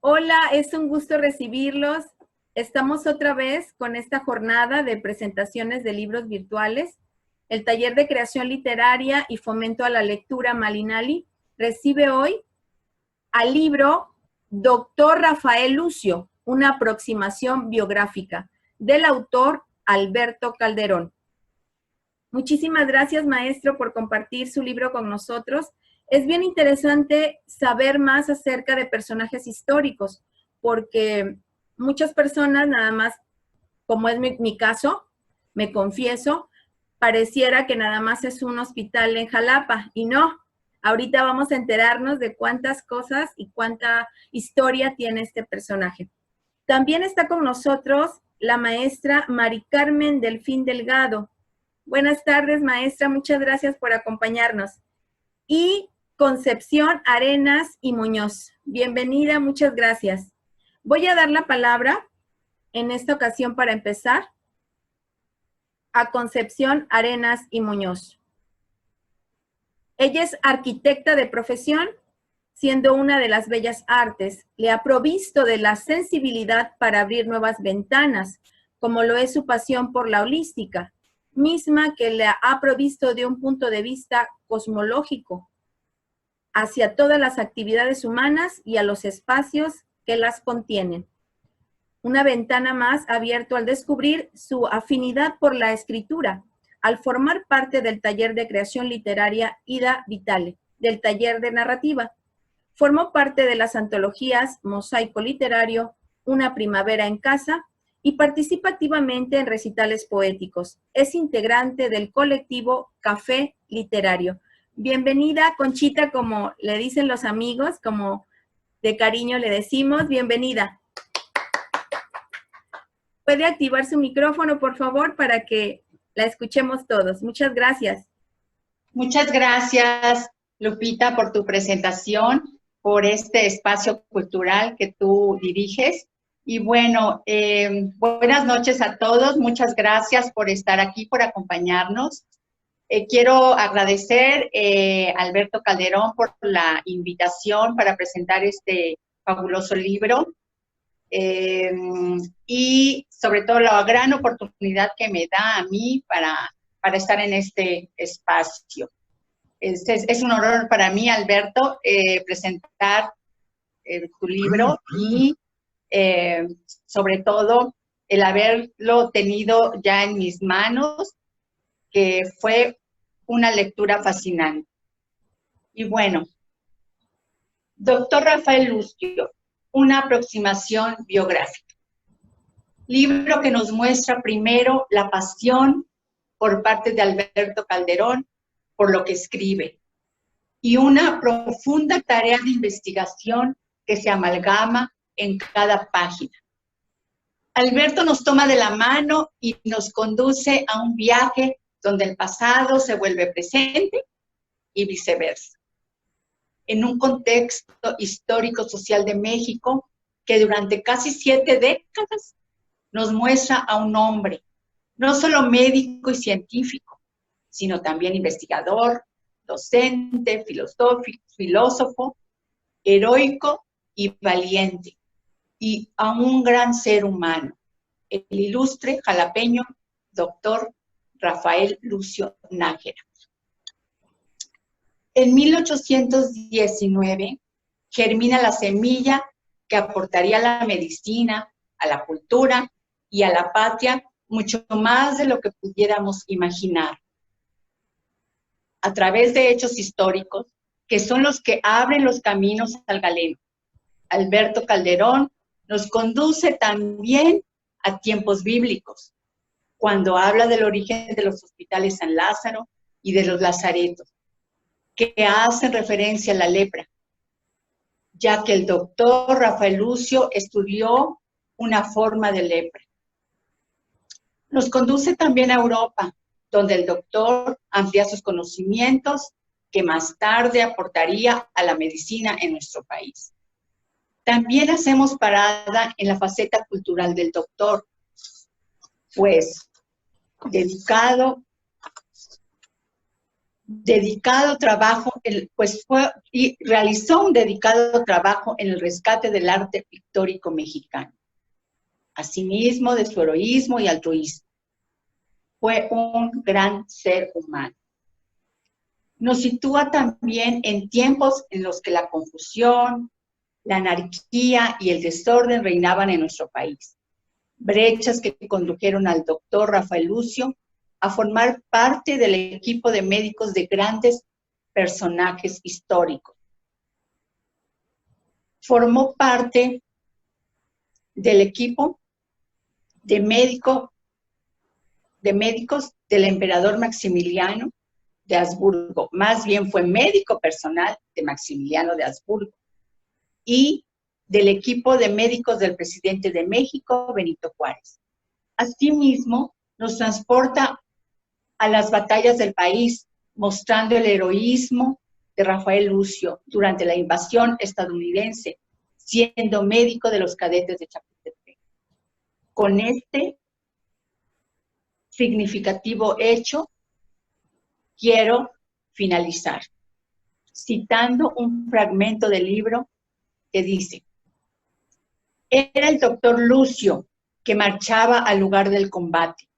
Hola, es un gusto recibirlos. Estamos otra vez con esta jornada de presentaciones de libros virtuales. El taller de creación literaria y fomento a la lectura Malinali recibe hoy al libro Doctor Rafael Lucio, una aproximación biográfica, del autor Alberto Calderón. Muchísimas gracias, maestro, por compartir su libro con nosotros. Es bien interesante saber más acerca de personajes históricos, porque muchas personas, nada más, como es mi caso, me confieso, pareciera que nada más es un hospital en Jalapa, y no. Ahorita vamos a enterarnos de cuántas cosas y cuánta historia tiene este personaje. También está con nosotros la maestra Mari Carmen Delfín Delgado. Buenas tardes, maestra, muchas gracias por acompañarnos. Y Concepción Arenas y Muñoz. Bienvenida, muchas gracias. Voy a dar la palabra en esta ocasión para empezar a Concepción Arenas y Muñoz. Ella es arquitecta de profesión, siendo una de las bellas artes. Le ha provisto de la sensibilidad para abrir nuevas ventanas, como lo es su pasión por la holística, misma que le ha provisto de un punto de vista cosmológico hacia todas las actividades humanas y a los espacios que las contienen. Una ventana más abierto al descubrir su afinidad por la escritura, al formar parte del taller de creación literaria Ida Vitale, del taller de narrativa. Formó parte de las antologías Mosaico Literario, Una Primavera en Casa, y participa activamente en recitales poéticos. Es integrante del colectivo Café Literario. Bienvenida, Conchita, como le dicen los amigos, como de cariño le decimos, bienvenida. ¿Puede activar su micrófono, por favor, para que la escuchemos todos? Muchas gracias. Muchas gracias, Lupita, por tu presentación, por este espacio cultural que tú diriges. Y bueno, buenas noches a todos. Muchas gracias por estar aquí, por acompañarnos. Quiero agradecer a Alberto Calderón por la invitación para presentar este fabuloso libro. Y sobre todo la gran oportunidad que me da a mí para estar en este espacio. Es un honor para mí, Alberto, presentar tu libro y sobre todo el haberlo tenido ya en mis manos, que fue una lectura fascinante. Y bueno, Doctor Rafael Lucio, una aproximación biográfica. Libro que nos muestra primero la pasión por parte de Alberto Calderón por lo que escribe y una profunda tarea de investigación que se amalgama en cada página. Alberto nos toma de la mano y nos conduce a un viaje donde el pasado se vuelve presente y viceversa. En un contexto histórico-social de México que durante casi 7 décadas nos muestra a un hombre, no solo médico y científico, sino también investigador, docente, filósofo, heroico y valiente, y a un gran ser humano, el ilustre jalapeño doctor Rafael Lucio Nájera. En 1819 germina la semilla que aportaría a la medicina, a la cultura y a la patria mucho más de lo que pudiéramos imaginar. A través de hechos históricos, que son los que abren los caminos al galeno, Alberto Calderón nos conduce también a tiempos bíblicos, cuando habla del origen de los hospitales San Lázaro y de los lazaretos, que hacen referencia a la lepra, ya que el doctor Rafael Lucio estudió una forma de lepra. Nos conduce también a Europa, donde el doctor amplía sus conocimientos que más tarde aportaría a la medicina en nuestro país. También hacemos parada en la faceta cultural del doctor, pues dedicado dedicado trabajo, y realizó un dedicado trabajo en el rescate del arte pictórico mexicano. Asimismo, de su heroísmo y altruismo. Fue un gran ser humano. Nos sitúa también en tiempos en los que la confusión, la anarquía y el desorden reinaban en nuestro país. Brechas que condujeron al doctor Rafael Lucio a formar parte del equipo de médicos de grandes personajes históricos. Formó parte del equipo de médicos del emperador Maximiliano de Habsburgo. Más bien fue médico personal de Maximiliano de Habsburgo. Y del equipo de médicos del presidente de México, Benito Juárez. Asimismo, nos transporta a las batallas del país, mostrando el heroísmo de Rafael Lucio durante la invasión estadounidense, siendo médico de los cadetes de Chapultepec. Con este significativo hecho, quiero finalizar citando un fragmento del libro que dice: era el doctor Lucio que marchaba al lugar del combate.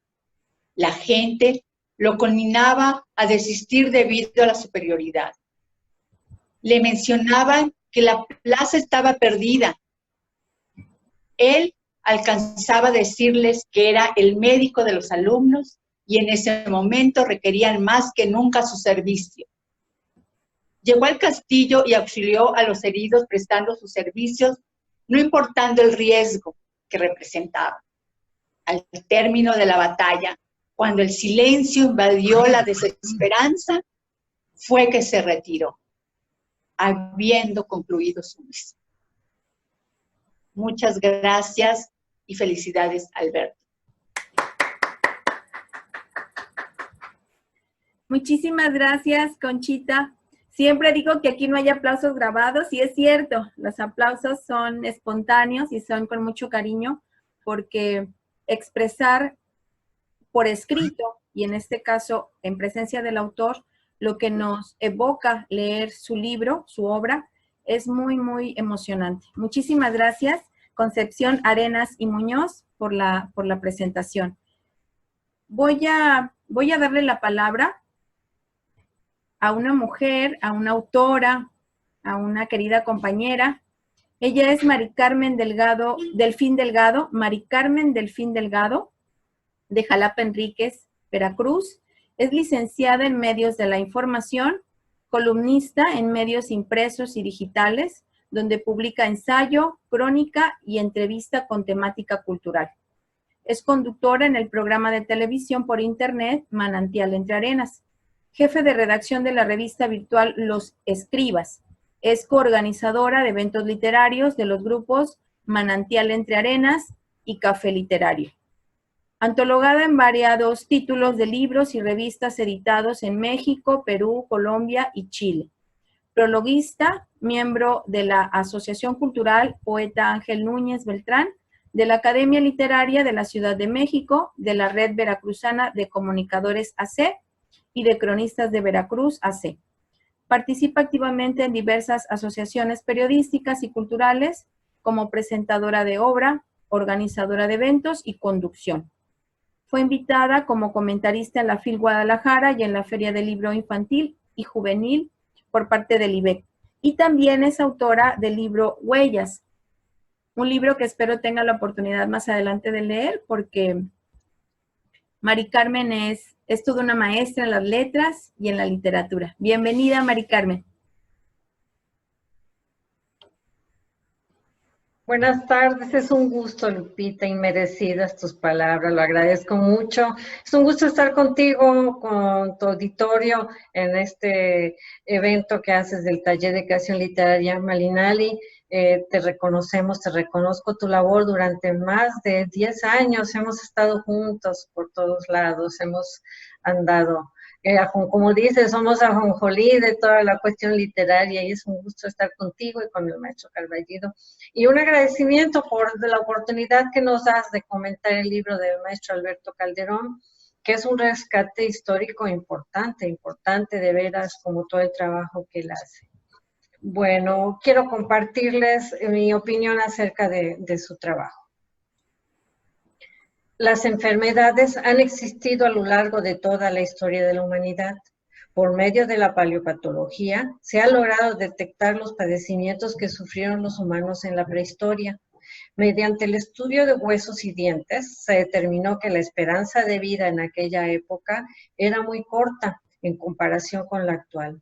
La gente lo conminaba a desistir debido a la superioridad. Le mencionaban que la plaza estaba perdida. Él alcanzaba a decirles que era el médico de los alumnos y en ese momento requerían más que nunca su servicio. Llegó al castillo y auxilió a los heridos prestando sus servicios, no importando el riesgo que representaba. Al término de la batalla, cuando el silencio invadió la desesperanza, fue que se retiró, habiendo concluido su misión. Muchas gracias y felicidades, Alberto. Muchísimas gracias, Conchita. Siempre digo que aquí no hay aplausos grabados y es cierto, los aplausos son espontáneos y son con mucho cariño porque expresar por escrito y en este caso en presencia del autor lo que nos evoca leer su libro, su obra, es muy, muy emocionante. Muchísimas gracias, Concepción Arenas y Muñoz, por la presentación. Voy a darle la palabra a una mujer, a una autora, a una querida compañera. Ella es Mari Carmen Delfín Delgado, Mari Carmen Delfín Delgado, de Jalapa Enríquez, Veracruz. Es licenciada en Medios de la Información, columnista en medios impresos y digitales, donde publica ensayo, crónica y entrevista con temática cultural. Es conductora en el programa de televisión por internet Manantial Entre Arenas. Jefe de redacción de la revista virtual Los Escribas. Es coorganizadora de eventos literarios de los grupos Manantial Entre Arenas y Café Literario. Antologada en variados títulos de libros y revistas editados en México, Perú, Colombia y Chile. Prologuista, miembro de la Asociación Cultural Poeta Ángel Núñez Beltrán, de la Academia Literaria de la Ciudad de México, de la Red Veracruzana de Comunicadores AC, y de Cronistas de Veracruz, AC. Participa activamente en diversas asociaciones periodísticas y culturales como presentadora de obra, organizadora de eventos y conducción. Fue invitada como comentarista en la FIL Guadalajara y en la Feria del Libro Infantil y Juvenil por parte del IBEC. Y también es autora del libro Huellas, un libro que espero tenga la oportunidad más adelante de leer porque Mari Carmen es toda una maestra en las letras y en la literatura. Bienvenida, Mari Carmen. Buenas tardes, es un gusto, Lupita, inmerecidas tus palabras, lo agradezco mucho. Es un gusto estar contigo, con tu auditorio, en este evento que haces del Taller de Creación Literaria Malinali. Te reconocemos, te reconozco tu labor durante más de 10 años, hemos estado juntos por todos lados, hemos andado, como dices, somos ajonjolí de toda la cuestión literaria y es un gusto estar contigo y con el maestro Carballido. Y un agradecimiento por la oportunidad que nos das de comentar el libro del maestro Alberto Calderón, que es un rescate histórico importante de veras, como todo el trabajo que él hace. Bueno, quiero compartirles mi opinión acerca de su trabajo. Las enfermedades han existido a lo largo de toda la historia de la humanidad. Por medio de la paleopatología, se ha logrado detectar los padecimientos que sufrieron los humanos en la prehistoria. Mediante el estudio de huesos y dientes, se determinó que la esperanza de vida en aquella época era muy corta en comparación con la actual.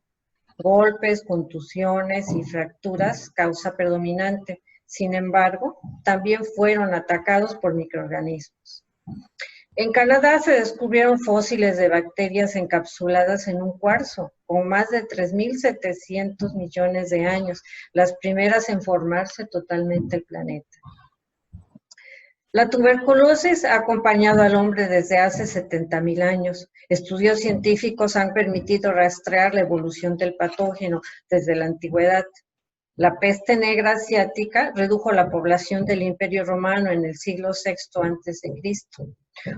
Golpes, contusiones y fracturas, causa predominante. Sin embargo, también fueron atacados por microorganismos. En Canadá se descubrieron fósiles de bacterias encapsuladas en un cuarzo, con más de 3.700 millones de años, las primeras en formarse totalmente el planeta. La tuberculosis ha acompañado al hombre desde hace 70.000 años. Estudios científicos han permitido rastrear la evolución del patógeno desde la antigüedad. La peste negra asiática redujo la población del Imperio Romano en el siglo VI a.C.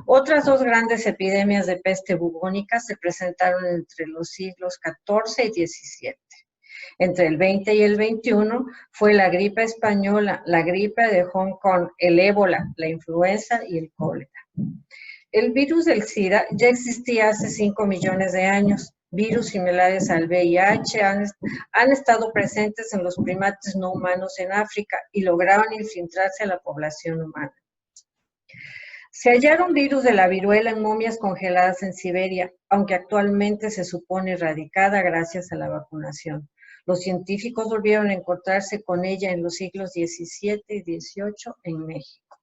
Otras dos grandes epidemias de peste bubónica se presentaron entre los siglos XIV y XVII. Entre el 20 y el 21 fue la gripe española, la gripe de Hong Kong, el ébola, la influenza y el cólera. El virus del SIDA ya existía hace 5 millones de años. Virus similares al VIH han estado presentes en los primates no humanos en África y lograron infiltrarse a la población humana. Se hallaron virus de la viruela en momias congeladas en Siberia, aunque actualmente se supone erradicada gracias a la vacunación. Los científicos volvieron a encontrarse con ella en los siglos XVII y XVIII en México.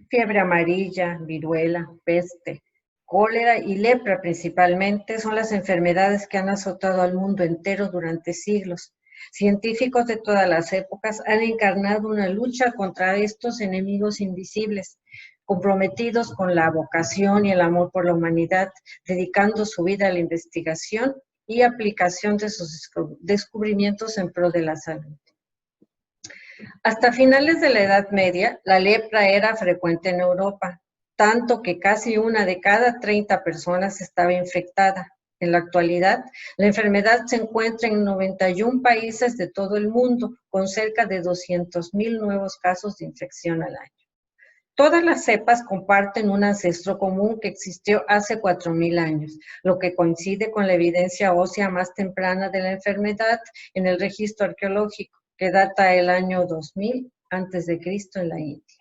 Fiebre amarilla, viruela, peste, cólera y lepra principalmente son las enfermedades que han azotado al mundo entero durante siglos. Científicos de todas las épocas han encarnado una lucha contra estos enemigos invisibles, comprometidos con la vocación y el amor por la humanidad, dedicando su vida a la investigación y aplicación de sus descubrimientos en pro de la salud. Hasta finales de la Edad Media, la lepra era frecuente en Europa, tanto que casi 1 de cada 30 personas estaba infectada. En la actualidad, la enfermedad se encuentra en 91 países de todo el mundo, con cerca de 200.000 nuevos casos de infección al año. Todas las cepas comparten un ancestro común que existió hace 4.000 años, lo que coincide con la evidencia ósea más temprana de la enfermedad en el registro arqueológico, que data del año 2000 a.C. en la India.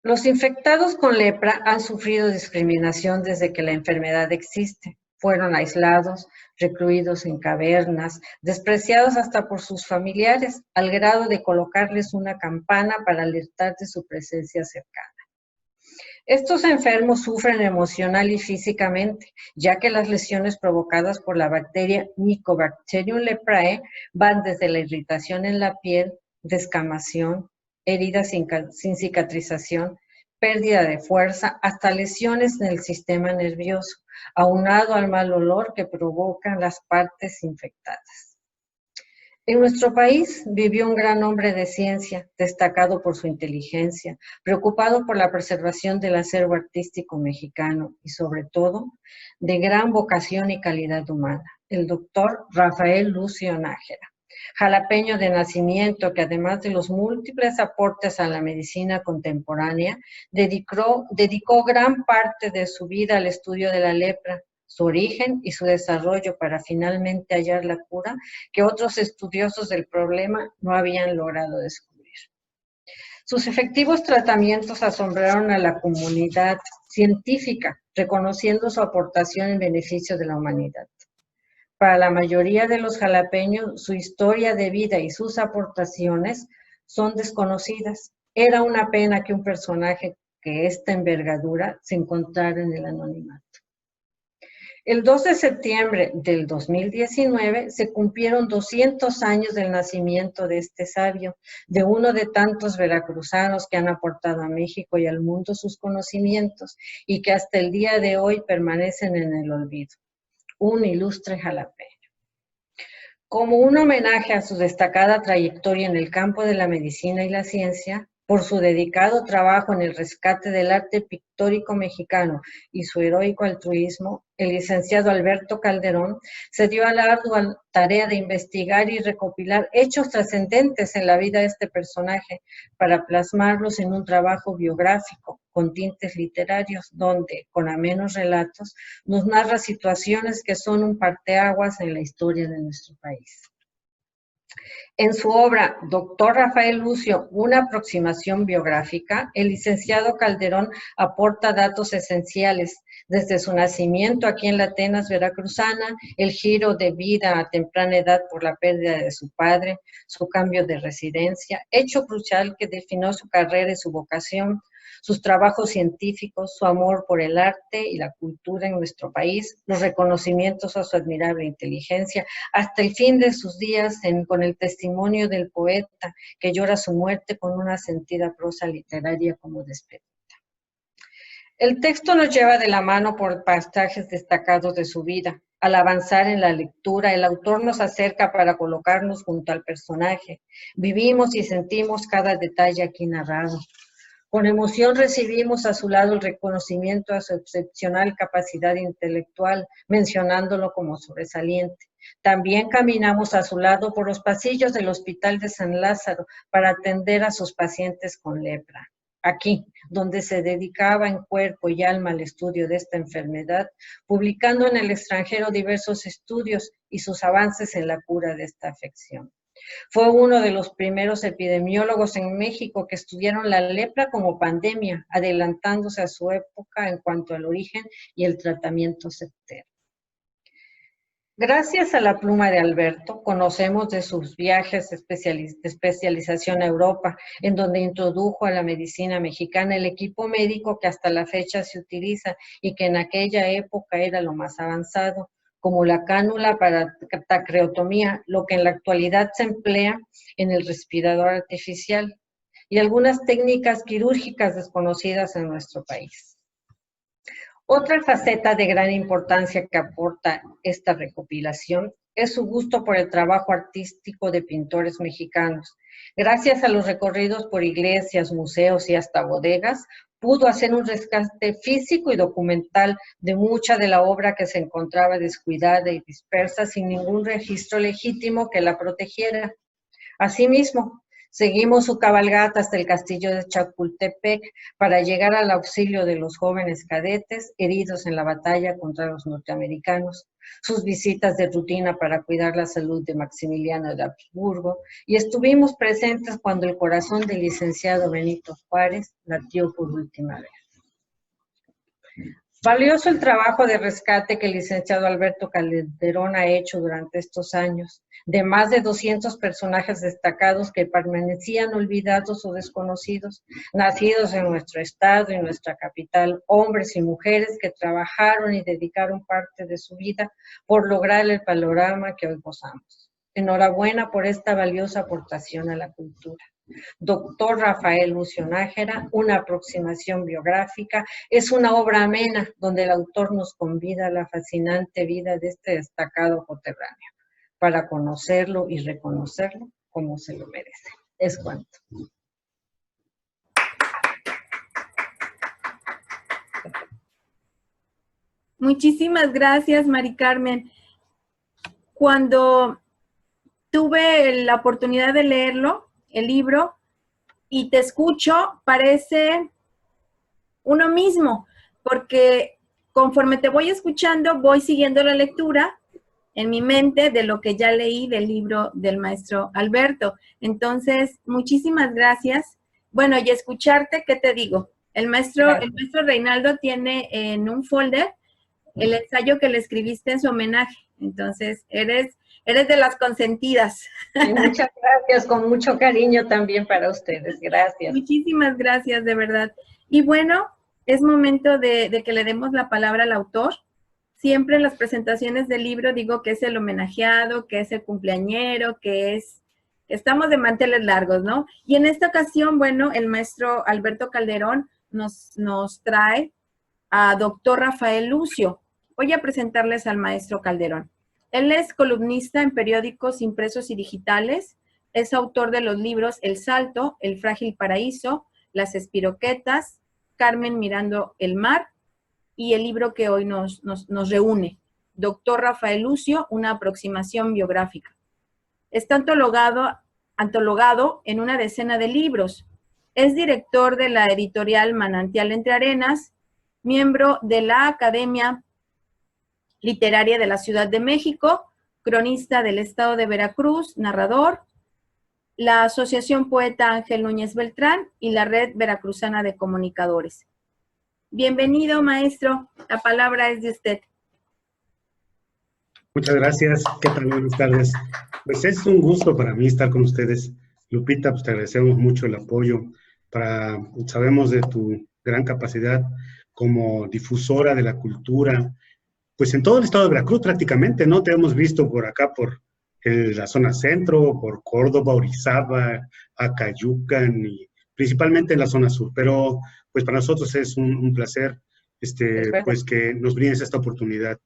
Los infectados con lepra han sufrido discriminación desde que la enfermedad existe. Fueron aislados, recluidos en cavernas, despreciados hasta por sus familiares, al grado de colocarles una campana para alertar de su presencia cercana. Estos enfermos sufren emocional y físicamente, ya que las lesiones provocadas por la bacteria Mycobacterium leprae van desde la irritación en la piel, descamación, heridas sin cicatrización, pérdida de fuerza, hasta lesiones en el sistema nervioso, aunado al mal olor que provocan las partes infectadas. En nuestro país vivió un gran hombre de ciencia, destacado por su inteligencia, preocupado por la preservación del acervo artístico mexicano y, sobre todo, de gran vocación y calidad humana, el doctor Rafael Lucio Nájera. Jalapeño de nacimiento que, además de los múltiples aportes a la medicina contemporánea, dedicó gran parte de su vida al estudio de la lepra, su origen y su desarrollo para finalmente hallar la cura que otros estudiosos del problema no habían logrado descubrir. Sus efectivos tratamientos asombraron a la comunidad científica, reconociendo su aportación en beneficio de la humanidad. Para la mayoría de los jalapeños, su historia de vida y sus aportaciones son desconocidas. Era una pena que un personaje de esta envergadura se encontrara en el anonimato. El 2 de septiembre del 2019 se cumplieron 200 años del nacimiento de este sabio, de uno de tantos veracruzanos que han aportado a México y al mundo sus conocimientos y que hasta el día de hoy permanecen en el olvido. Un ilustre jalapeño. Como un homenaje a su destacada trayectoria en el campo de la medicina y la ciencia, Por su dedicado trabajo en el rescate del arte pictórico mexicano y su heroico altruismo, el licenciado Alberto Calderón se dio a la ardua tarea de investigar y recopilar hechos trascendentes en la vida de este personaje para plasmarlos en un trabajo biográfico con tintes literarios donde, con amenos relatos, nos narra situaciones que son un parteaguas en la historia de nuestro país. En su obra Doctor Rafael Lucio, una aproximación biográfica, el licenciado Calderón aporta datos esenciales, desde su nacimiento aquí en la Atenas veracruzana, el giro de vida a temprana edad por la pérdida de su padre, su cambio de residencia, hecho crucial que definió su carrera y su vocación, sus trabajos científicos, su amor por el arte y la cultura en nuestro país, los reconocimientos a su admirable inteligencia, hasta el fin de sus días con el testimonio del poeta que llora su muerte con una sentida prosa literaria como despedida. El texto nos lleva de la mano por pasajes destacados de su vida. Al avanzar en la lectura, el autor nos acerca para colocarnos junto al personaje. Vivimos y sentimos cada detalle aquí narrado. Con emoción recibimos a su lado el reconocimiento a su excepcional capacidad intelectual, mencionándolo como sobresaliente. También caminamos a su lado por los pasillos del Hospital de San Lázaro para atender a sus pacientes con lepra. Aquí, donde se dedicaba en cuerpo y alma al estudio de esta enfermedad, publicando en el extranjero diversos estudios y sus avances en la cura de esta afección. Fue uno de los primeros epidemiólogos en México que estudiaron la lepra como pandemia, adelantándose a su época en cuanto al origen y el tratamiento certero. Gracias a la pluma de Alberto, conocemos de sus viajes de especialización a Europa, en donde introdujo a la medicina mexicana el equipo médico que hasta la fecha se utiliza y que en aquella época era lo más avanzado, como la cánula para traqueotomía, lo que en la actualidad se emplea en el respirador artificial, y algunas técnicas quirúrgicas desconocidas en nuestro país. Otra faceta de gran importancia que aporta esta recopilación es su gusto por el trabajo artístico de pintores mexicanos. Gracias a los recorridos por iglesias, museos y hasta bodegas, pudo hacer un rescate físico y documental de mucha de la obra que se encontraba descuidada y dispersa sin ningún registro legítimo que la protegiera. Asimismo, seguimos su cabalgata hasta el castillo de Chapultepec para llegar al auxilio de los jóvenes cadetes heridos en la batalla contra los norteamericanos, sus visitas de rutina para cuidar la salud de Maximiliano de Habsburgo, y estuvimos presentes cuando el corazón del licenciado Benito Juárez latió por última vez. Valioso el trabajo de rescate que el licenciado Alberto Calderón ha hecho durante estos años, de más de 200 personajes destacados que permanecían olvidados o desconocidos, nacidos en nuestro estado y nuestra capital, hombres y mujeres que trabajaron y dedicaron parte de su vida por lograr el panorama que hoy gozamos. Enhorabuena por esta valiosa aportación a la cultura. Doctor Rafael Lucio Nájera, una aproximación biográfica, es una obra amena donde el autor nos convida a la fascinante vida de este destacado coterráneo, para conocerlo y reconocerlo como se lo merece. Es cuanto. Muchísimas gracias, Mari Carmen. Cuando tuve la oportunidad de leerlo, el libro, y te escucho, parece uno mismo, porque conforme te voy escuchando, voy siguiendo la lectura en mi mente de lo que ya leí del libro del maestro Alberto. Entonces, muchísimas gracias. Bueno, y escucharte, ¿qué te digo? El maestro Reinaldo tiene en un folder el ensayo que le escribiste en su homenaje. Entonces, eres de las consentidas. Y muchas gracias, con mucho cariño también para ustedes. Gracias. Muchísimas gracias, de verdad. Y bueno, es momento de que le demos la palabra al autor. Siempre en las presentaciones del libro digo que es el homenajeado, que es el cumpleañero, que estamos de manteles largos, ¿no? Y en esta ocasión, bueno, el maestro Alberto Calderón nos trae a doctor Rafael Lucio. Voy a presentarles al maestro Calderón. Él es columnista en periódicos impresos y digitales, Es autor de los libros El Salto, El Frágil Paraíso, Las Espiroquetas, Carmen mirando el mar y el libro que hoy nos reúne, Doctor Rafael Lucio, una aproximación biográfica. Está antologado en una decena de libros. Es director de la editorial Manantial Entre Arenas, miembro de la Academia Literaria de la Ciudad de México, cronista del Estado de Veracruz, narrador, la Asociación Poeta Ángel Núñez Beltrán y la Red Veracruzana de Comunicadores. Bienvenido, maestro. La palabra es de usted. Muchas gracias. ¿Qué tal? Buenas tardes. Pues es un gusto para mí estar con ustedes. Lupita, pues te agradecemos mucho el apoyo. Sabemos de tu gran capacidad como difusora de la cultura, pues en todo el estado de Veracruz prácticamente, ¿no? Te hemos visto por acá, por la zona centro, por Córdoba, Orizaba, Acayucan y principalmente en la zona sur. Pero pues para nosotros es un placer pues que nos brindes esta oportunidad.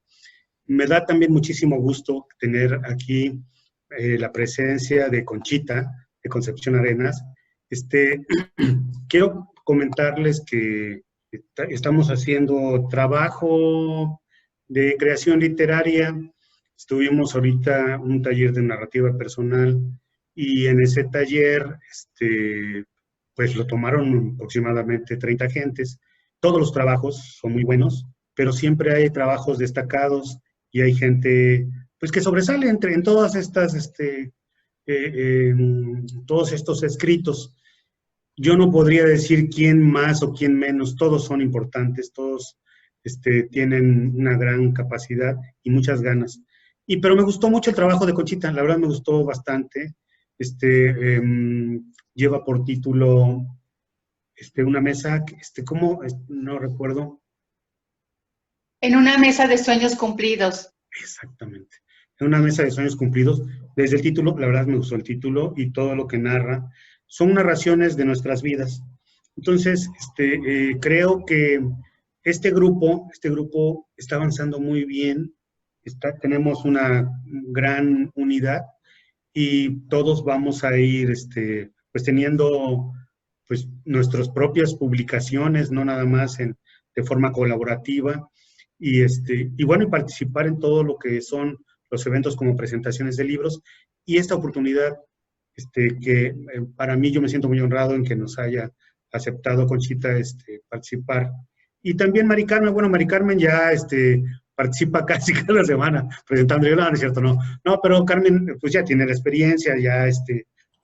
Me da también muchísimo gusto tener aquí la presencia de Conchita, de Concepción Arenas. Quiero comentarles que estamos haciendo trabajo de creación literaria. Estuvimos ahorita un taller de narrativa personal y en ese taller pues lo tomaron aproximadamente 30 gentes. Todos los trabajos son muy buenos, pero siempre hay trabajos destacados y hay gente pues que sobresale en todas estas todos estos escritos. Yo no podría decir quién más o quién menos, todos son importantes, todos tienen una gran capacidad y muchas ganas. Pero me gustó mucho el trabajo de Conchita, la verdad me gustó bastante. Lleva por título una mesa, ¿cómo? No recuerdo. En una mesa de sueños cumplidos. Exactamente. En una mesa de sueños cumplidos. Desde el título, la verdad me gustó el título y todo lo que narra. Son narraciones de nuestras vidas. Entonces, creo que este grupo está avanzando muy bien. Tenemos una gran unidad y todos vamos a ir pues teniendo pues nuestras propias publicaciones, no nada más de forma colaborativa, y bueno, y participar en todo lo que son los eventos como presentaciones de libros, y esta oportunidad que para mí yo me siento muy honrado en que nos haya aceptado Conchita participar. Y también Mari Carmen, bueno, Mari Carmen ya participa casi cada semana presentando, no es cierto, no, pero Carmen pues ya tiene la experiencia, ya ha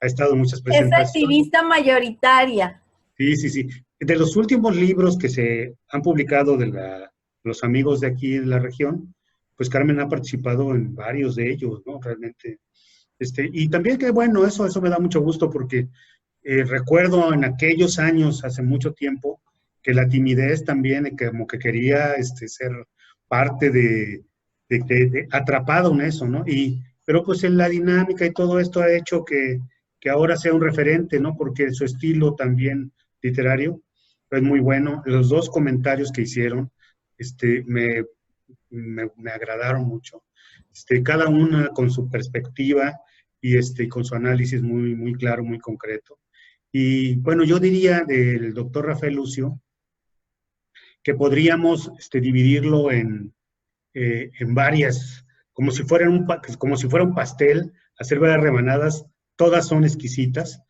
estado en muchas presentaciones. Es activista mayoritaria. Sí. De los últimos libros que se han publicado de los amigos de aquí en la región, pues Carmen ha participado en varios de ellos, ¿no? Realmente. Y también que bueno, eso me da mucho gusto porque recuerdo en aquellos años, hace mucho tiempo, que la timidez también, como que quería ser parte de atrapado en eso, ¿no? Pero pues en la dinámica y todo esto ha hecho que ahora sea un referente, ¿no? Porque su estilo también literario es muy bueno. Los dos comentarios que hicieron me agradaron mucho. Cada una con su perspectiva y con su análisis muy, muy claro, muy concreto. Y bueno, yo diría del doctor Rafael Lucio que podríamos dividirlo en varias, como si fuera un pastel, hacer varias rebanadas, todas son exquisitas,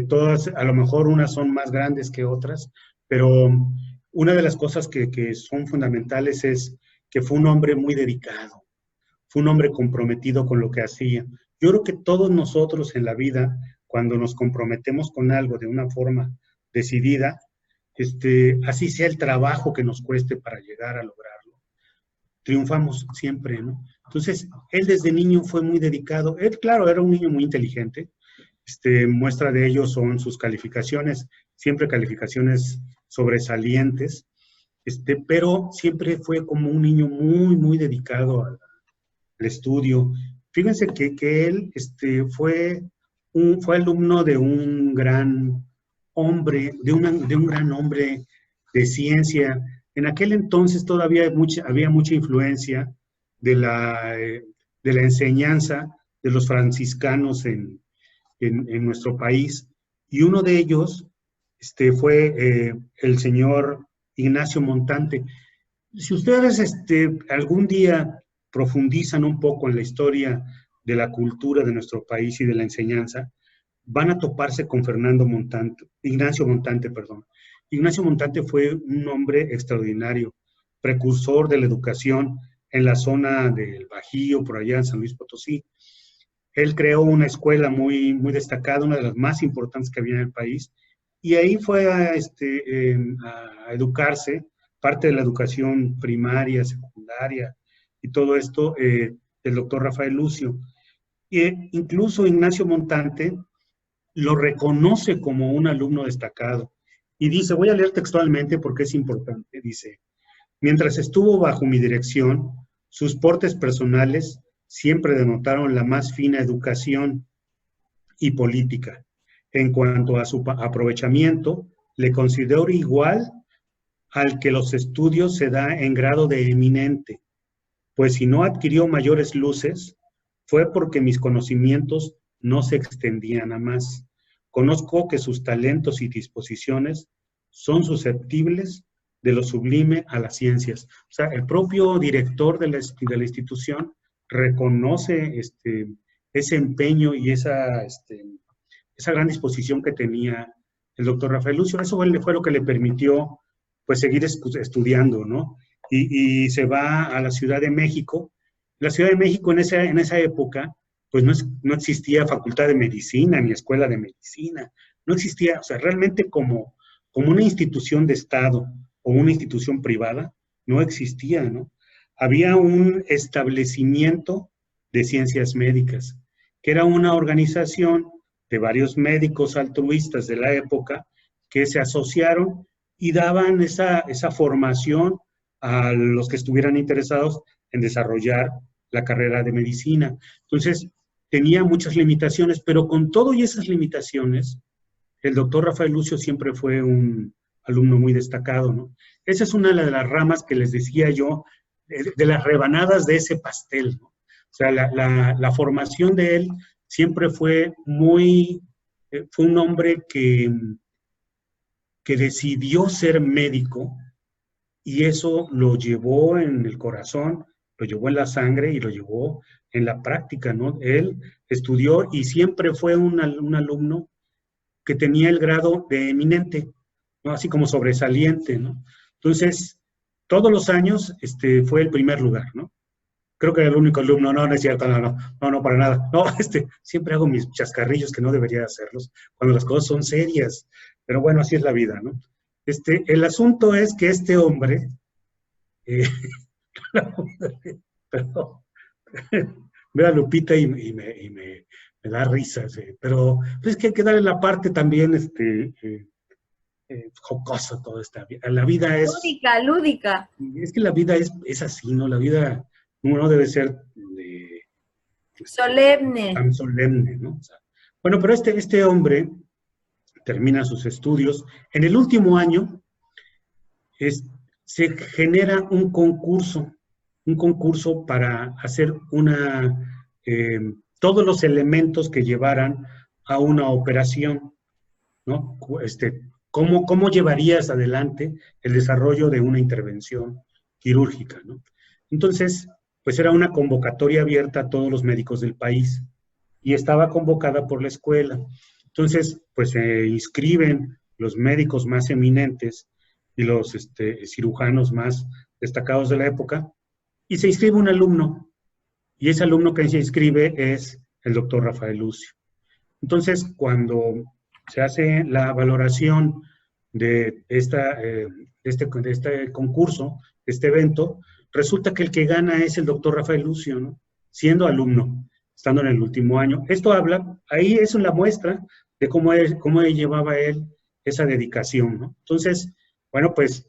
todas, a lo mejor unas son más grandes que otras, pero una de las cosas que son fundamentales es que fue un hombre muy dedicado, fue un hombre comprometido con lo que hacía. Yo creo que todos nosotros en la vida, cuando nos comprometemos con algo de una forma decidida, así sea el trabajo que nos cueste para llegar a lograrlo, triunfamos siempre, ¿no? Entonces, él desde niño fue muy dedicado. Él, claro, era un niño muy inteligente. Muestra de ello son sus calificaciones, siempre calificaciones sobresalientes, pero siempre fue como un niño muy, muy dedicado al estudio. Fíjense que él fue alumno de un gran hombre, de un gran hombre de ciencia. En aquel entonces todavía había mucha influencia de la enseñanza de los franciscanos en en nuestro país, y uno de ellos fue el señor Ignacio Montante. Si ustedes algún día profundizan un poco en la historia de la cultura de nuestro país y de la enseñanza, van a toparse con Ignacio Montante, perdón. Ignacio Montante fue un hombre extraordinario, precursor de la educación en la zona del Bajío, por allá en San Luis Potosí. Él creó una escuela muy, muy destacada, una de las más importantes que había en el país, y ahí fue a educarse, parte de la educación primaria, secundaria, y todo esto del doctor Rafael Lucio. Incluso Ignacio Montante lo reconoce como un alumno destacado. Y dice, voy a leer textualmente porque es importante, dice, mientras estuvo bajo mi dirección, sus portes personales siempre denotaron la más fina educación y política. En cuanto a su aprovechamiento, le considero igual al que los estudios se da en grado de eminente, pues si no adquirió mayores luces, fue porque mis conocimientos no se extendían a más. Conozco que sus talentos y disposiciones son susceptibles de lo sublime a las ciencias. O sea, el propio director de la institución reconoce ese empeño y esa gran disposición que tenía el doctor Rafael Lucio. Eso fue lo que le permitió pues seguir estudiando, ¿no? Y se va a la Ciudad de México. La Ciudad de México en esa época, pues no existía facultad de medicina ni escuela de medicina, no existía, o sea, realmente como una institución de Estado o una institución privada, no existía, ¿no? Había un establecimiento de ciencias médicas, que era una organización de varios médicos altruistas de la época que se asociaron y daban esa formación a los que estuvieran interesados en desarrollar la carrera de medicina. Entonces, tenía muchas limitaciones, pero con todo y esas limitaciones, el doctor Rafael Lucio siempre fue un alumno muy destacado, ¿no? Esa es una de las ramas que les decía yo, de las rebanadas de ese pastel, ¿no? O sea, la formación de él siempre fue fue un hombre que decidió ser médico, y eso lo llevó en el corazón, lo llevó en la sangre y lo llevó en la práctica, ¿no? Él estudió y siempre fue un alumno que tenía el grado de eminente, ¿no? Así como sobresaliente, ¿no? Entonces, todos los años fue el primer lugar, ¿no? Creo que era el único alumno, no es cierto, no, para nada. No, siempre hago mis chascarrillos que no debería hacerlos cuando las cosas son serias, pero bueno, así es la vida, ¿no? El asunto es que este hombre, perdón, ve a Lupita y me da risa, pero pues es que hay que darle la parte también, jocosa toda esta vida. La vida es... Lúdica. Es que la vida es así, ¿no? La vida no debe ser solemne. Tan solemne, ¿no? O sea, bueno, pero este hombre termina sus estudios. En el último año se genera un concurso para hacer todos los elementos que llevaran a una operación, ¿no? ¿Cómo llevarías adelante el desarrollo de una intervención quirúrgica, ¿no? Entonces, pues era una convocatoria abierta a todos los médicos del país y estaba convocada por la escuela. Entonces, pues se inscriben los médicos más eminentes y los cirujanos más destacados de la época, y se inscribe un alumno, y ese alumno que se inscribe es el doctor Rafael Lucio. Entonces, cuando se hace la valoración de este concurso, de este evento, resulta que el que gana es el doctor Rafael Lucio, ¿no? Siendo alumno, estando en el último año. Esto ahí es la muestra de cómo llevaba él esa dedicación, ¿no? Entonces, bueno, pues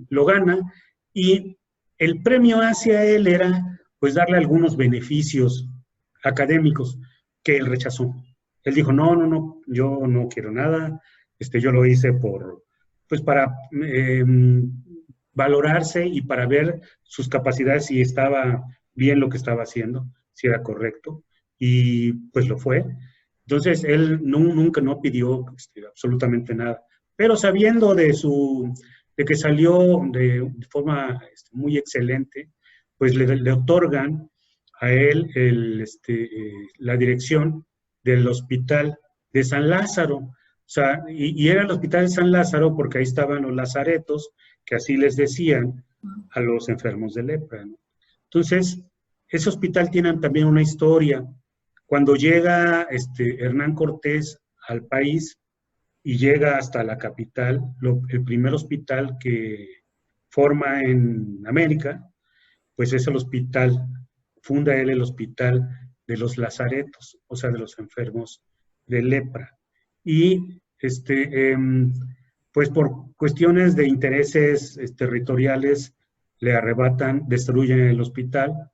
lo gana, y el premio hacia él era pues darle algunos beneficios académicos que él rechazó. Él dijo, no, yo no quiero nada, yo lo hice para valorarse y para ver sus capacidades, si estaba bien lo que estaba haciendo, si era correcto, y pues lo fue. Entonces, él nunca no pidió absolutamente nada. Pero sabiendo de que salió de forma muy excelente, pues le otorgan a él la dirección del hospital de San Lázaro. O sea, y era el hospital de San Lázaro porque ahí estaban los lazaretos, que así les decían a los enfermos de lepra, ¿no? Entonces, ese hospital tiene también una historia. Cuando llega Hernán Cortés al país y llega hasta la capital, el primer hospital que forma en América, pues es el hospital, funda él el hospital de los lazaretos, o sea, de los enfermos de lepra. Y pues por cuestiones de intereses territoriales le arrebatan, destruyen el hospital,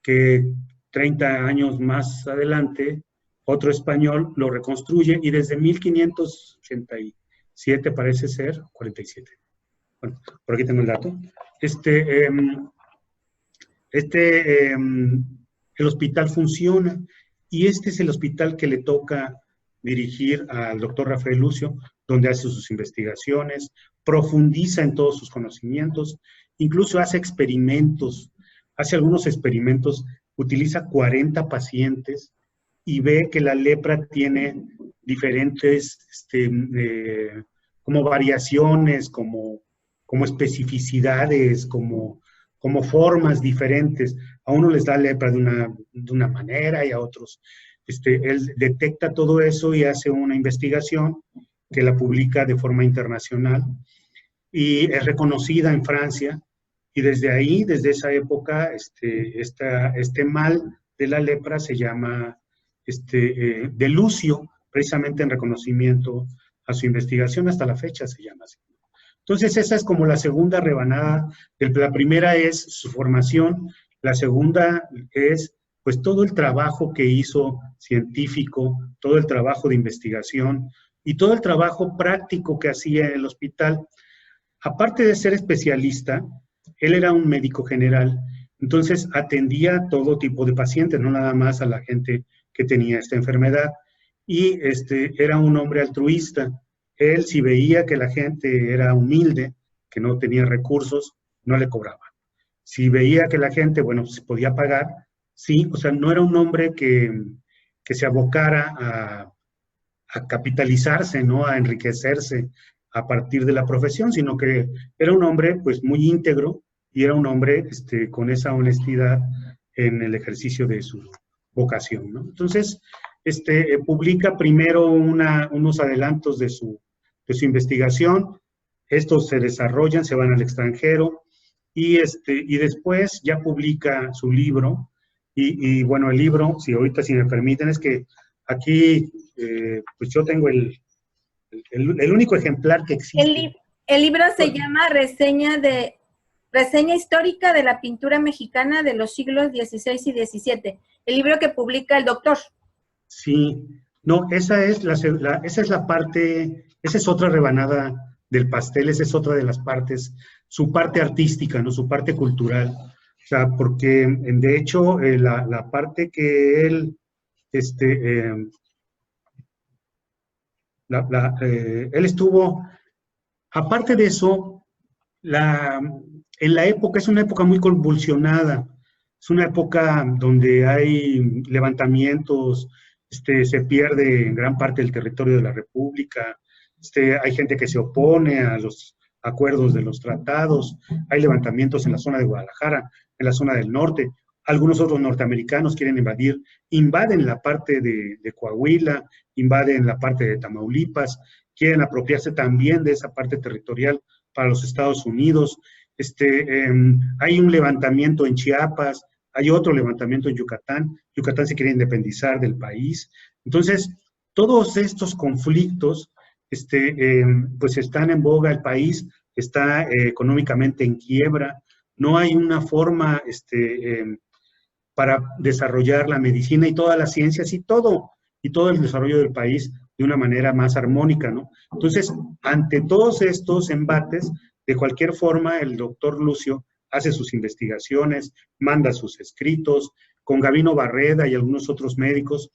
que 30 años más adelante, otro español lo reconstruye y desde 1587 parece ser, 47. Bueno, por aquí tengo el dato. El hospital funciona y este es el hospital que le toca dirigir al doctor Rafael Lucio, donde hace sus investigaciones, profundiza en todos sus conocimientos, incluso hace experimentos, hace algunos experimentos, utiliza 40 pacientes y ve que la lepra tiene diferentes como variaciones, como especificidades, como formas diferentes. A uno les da lepra de una manera y a otros. Él detecta todo eso y hace una investigación que la publica de forma internacional y es reconocida en Francia. Y desde ahí, desde esa época, este mal de la lepra se llama de Lucio, precisamente en reconocimiento a su investigación, hasta la fecha se llama así. Entonces esa es como la segunda rebanada. La primera es su formación, la segunda es pues todo el trabajo que hizo científico, todo el trabajo de investigación y todo el trabajo práctico que hacía en el hospital. Aparte de ser especialista, él era un médico general, entonces atendía todo tipo de pacientes, no nada más a la gente que tenía esta enfermedad, y era un hombre altruista. Él, si veía que la gente era humilde, que no tenía recursos, no le cobraba. Si veía que la gente, bueno, pues podía pagar, sí, o sea, no era un hombre que se abocara a capitalizarse, ¿no? A enriquecerse a partir de la profesión, sino que era un hombre, pues, muy íntegro y era un hombre con esa honestidad en el ejercicio de su vocación, ¿no? Entonces, publica primero unos adelantos de su investigación, estos se desarrollan, se van al extranjero, y después ya publica su libro, y bueno, el libro, si ahorita si me permiten, es que aquí, pues yo tengo el único ejemplar que existe. El libro se llama Reseña histórica de la pintura mexicana de los siglos XVI y XVII, el libro que publica el doctor. Sí, no, esa es la parte, esa es otra rebanada del pastel, esa es otra de las partes, su parte artística, ¿no? Su parte cultural. O sea, porque de hecho la parte que él, él estuvo, aparte de eso, en la época, es una época muy convulsionada, es una época donde hay levantamientos, se pierde en gran parte del territorio de la República, hay gente que se opone a los acuerdos de los tratados, hay levantamientos en la zona de Guadalajara, en la zona del norte, algunos otros norteamericanos quieren invaden la parte de Coahuila, invaden la parte de Tamaulipas, quieren apropiarse también de esa parte territorial para los Estados Unidos. Hay un levantamiento en Chiapas, hay otro levantamiento en Yucatán, Yucatán se quiere independizar del país. Entonces, todos estos conflictos pues están en boga, el país está económicamente en quiebra, no hay una forma para desarrollar la medicina y todas las ciencias y todo el desarrollo del país de una manera más armónica, ¿no? Entonces, ante todos estos embates, de cualquier forma, el doctor Lucio hace sus investigaciones, manda sus escritos, con Gabino Barreda y algunos otros médicos,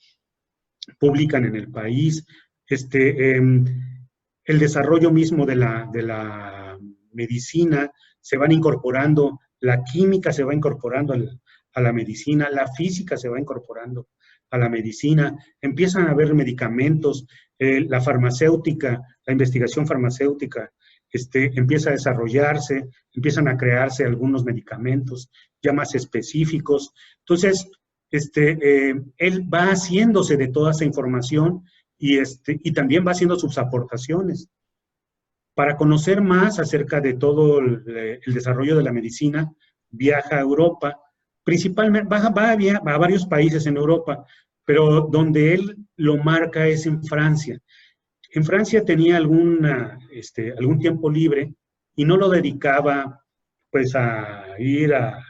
publican en el país, el desarrollo mismo de la medicina, se van incorporando, la química se va incorporando a la medicina, la física se va incorporando a la medicina, empiezan a haber medicamentos, la farmacéutica, la investigación farmacéutica, empieza a desarrollarse, empiezan a crearse algunos medicamentos ya más específicos. Entonces, él va haciéndose de toda esa información y también va haciendo sus aportaciones. Para conocer más acerca de todo el desarrollo de la medicina, viaja a Europa, principalmente va a varios países en Europa, pero donde él lo marca es en Francia. En Francia tenía algún tiempo libre y no lo dedicaba pues a ir a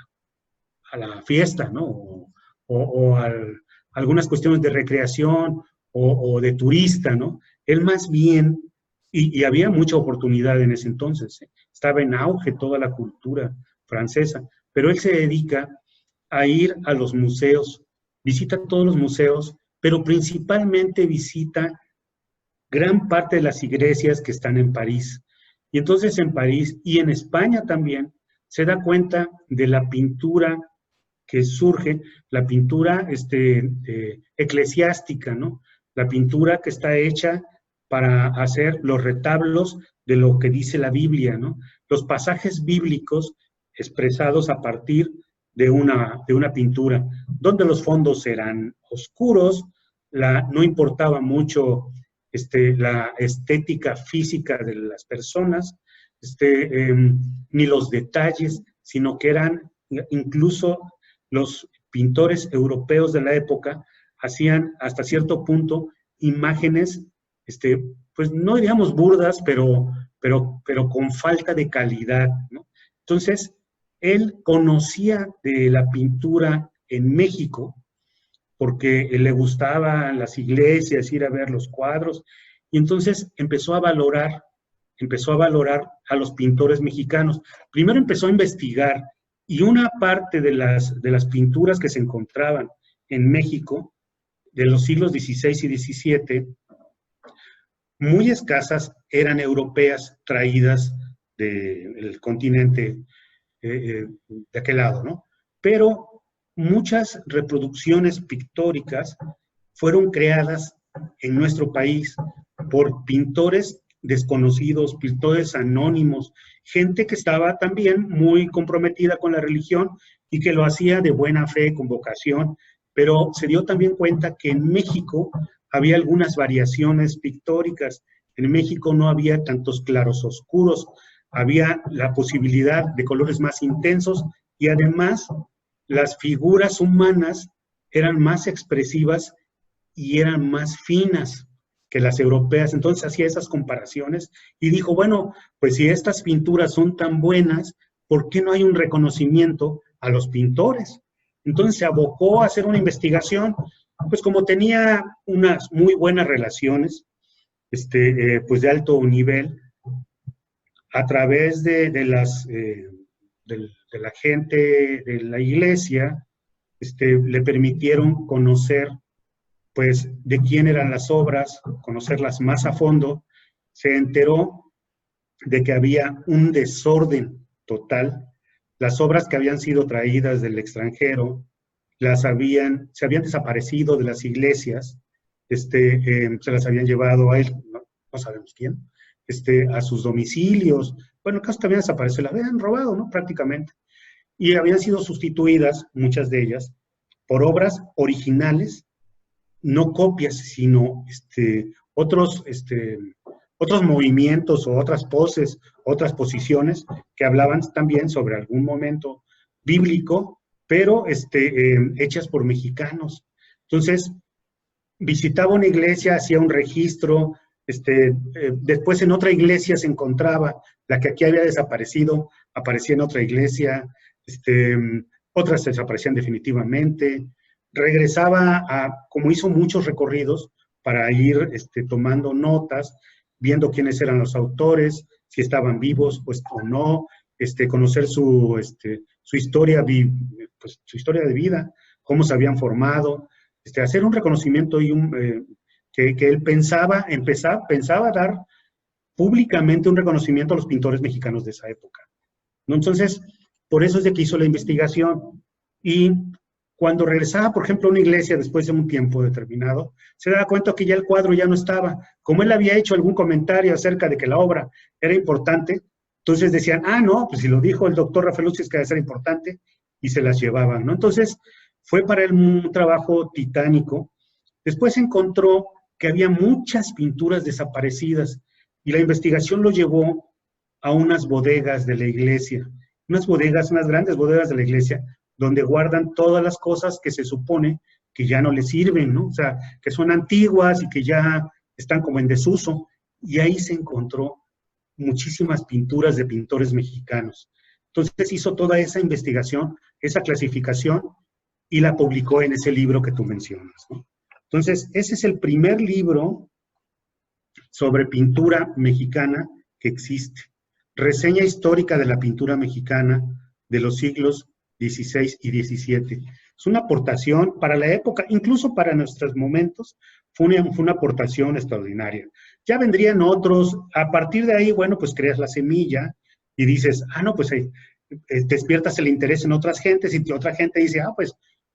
la fiesta, ¿no? O a algunas cuestiones de recreación o de turista, ¿no? Él más bien, y había mucha oportunidad en ese entonces, estaba en auge toda la cultura francesa, pero él se dedica a ir a los museos, visita todos los museos, pero principalmente visita gran parte de las iglesias que están en París. Y entonces en París y en España también se da cuenta de la pintura que surge, la pintura eclesiástica, ¿no? La pintura que está hecha para hacer los retablos de lo que dice la Biblia, ¿no? Los pasajes bíblicos expresados a partir de una pintura, donde los fondos eran oscuros, no importaba mucho la estética física de las personas, ni los detalles, sino que eran incluso los pintores europeos de la época hacían hasta cierto punto imágenes, pues no diríamos burdas, pero con falta de calidad, ¿no? Entonces, él conocía de la pintura en México, porque le gustaban las iglesias, ir a ver los cuadros, y entonces empezó a valorar a los pintores mexicanos. Primero empezó a investigar, y una parte de las pinturas que se encontraban en México, de los siglos XVI y XVII, muy escasas, eran europeas, traídas del continente de aquel lado, ¿no? Pero muchas reproducciones pictóricas fueron creadas en nuestro país por pintores desconocidos, pintores anónimos, gente que estaba también muy comprometida con la religión y que lo hacía de buena fe, con vocación, pero se dio también cuenta que en México había algunas variaciones pictóricas. En México no había tantos claros oscuros, había la posibilidad de colores más intensos y además las figuras humanas eran más expresivas y eran más finas que las europeas. Entonces hacía esas comparaciones y dijo, bueno, pues si estas pinturas son tan buenas, ¿por qué no hay un reconocimiento a los pintores? Entonces se abocó a hacer una investigación, pues como tenía unas muy buenas relaciones, pues de alto nivel, a través de la gente de la iglesia, le permitieron conocer, pues, de quién eran las obras, conocerlas más a fondo. Se enteró de que había un desorden total. Las obras que habían sido traídas del extranjero, se habían desaparecido de las iglesias, se las habían llevado a él, no sabemos quién, a sus domicilios. Bueno, casi también desapareció, las habían robado, ¿no? Prácticamente. Y habían sido sustituidas, muchas de ellas, por obras originales, no copias, sino otros movimientos o otras poses, otras posiciones que hablaban también sobre algún momento bíblico, pero hechas por mexicanos. Entonces, visitaba una iglesia, hacía un registro, después en otra iglesia se encontraba, la que aquí había desaparecido, aparecía en otra iglesia, otras desaparecían definitivamente, regresaba como hizo muchos recorridos, para ir tomando notas, viendo quiénes eran los autores, si estaban vivos pues, o no, conocer su historia de vida, cómo se habían formado, hacer un reconocimiento y que él pensaba dar públicamente un reconocimiento a los pintores mexicanos de esa época, ¿no? Entonces, por eso es de que hizo la investigación. Y cuando regresaba, por ejemplo, a una iglesia después de un tiempo determinado, se daba cuenta que ya el cuadro ya no estaba. Como él había hecho algún comentario acerca de que la obra era importante, entonces decían, ah, no, pues si lo dijo el doctor Rafaelucci es que debe ser importante, y se las llevaban, ¿no? Entonces, fue para él un trabajo titánico. Después encontró que había muchas pinturas desaparecidas, y la investigación lo llevó a unas bodegas de la iglesia, unas grandes bodegas de la iglesia, donde guardan todas las cosas que se supone que ya no les sirven, ¿no? O sea, que son antiguas y que ya están como en desuso, y ahí se encontró muchísimas pinturas de pintores mexicanos. Entonces hizo toda esa investigación, esa clasificación, y la publicó en ese libro que tú mencionas, ¿no? Entonces, ese es el primer libro sobre pintura mexicana que existe. Reseña histórica de la pintura mexicana de los siglos XVI y XVII. Es una aportación para la época, incluso para nuestros momentos, fue una aportación extraordinaria. Ya vendrían otros, a partir de ahí, bueno, pues creas la semilla y dices, ah, no, pues despiertas el interés en otras gentes, y otra gente dice, ah, pues,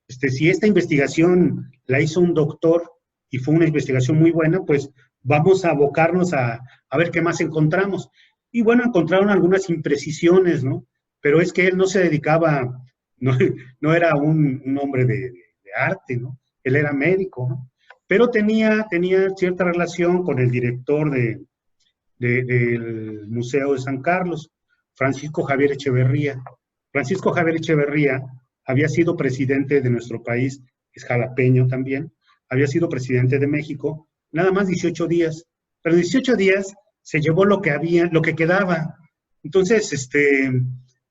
si esta investigación la hizo un doctor y fue una investigación muy buena, pues vamos a abocarnos a ver qué más encontramos. Y bueno, encontraron algunas imprecisiones, ¿no? Pero es que él no se dedicaba, no era un hombre de arte, ¿no? Él era médico, ¿no? Pero tenía cierta relación con el director del Museo de San Carlos, Francisco Javier Echeverría. Francisco Javier Echeverría había sido presidente de nuestro país, es jalapeño también, había sido presidente de México, nada más 18 días, pero 18 días se llevó lo que quedaba. Entonces,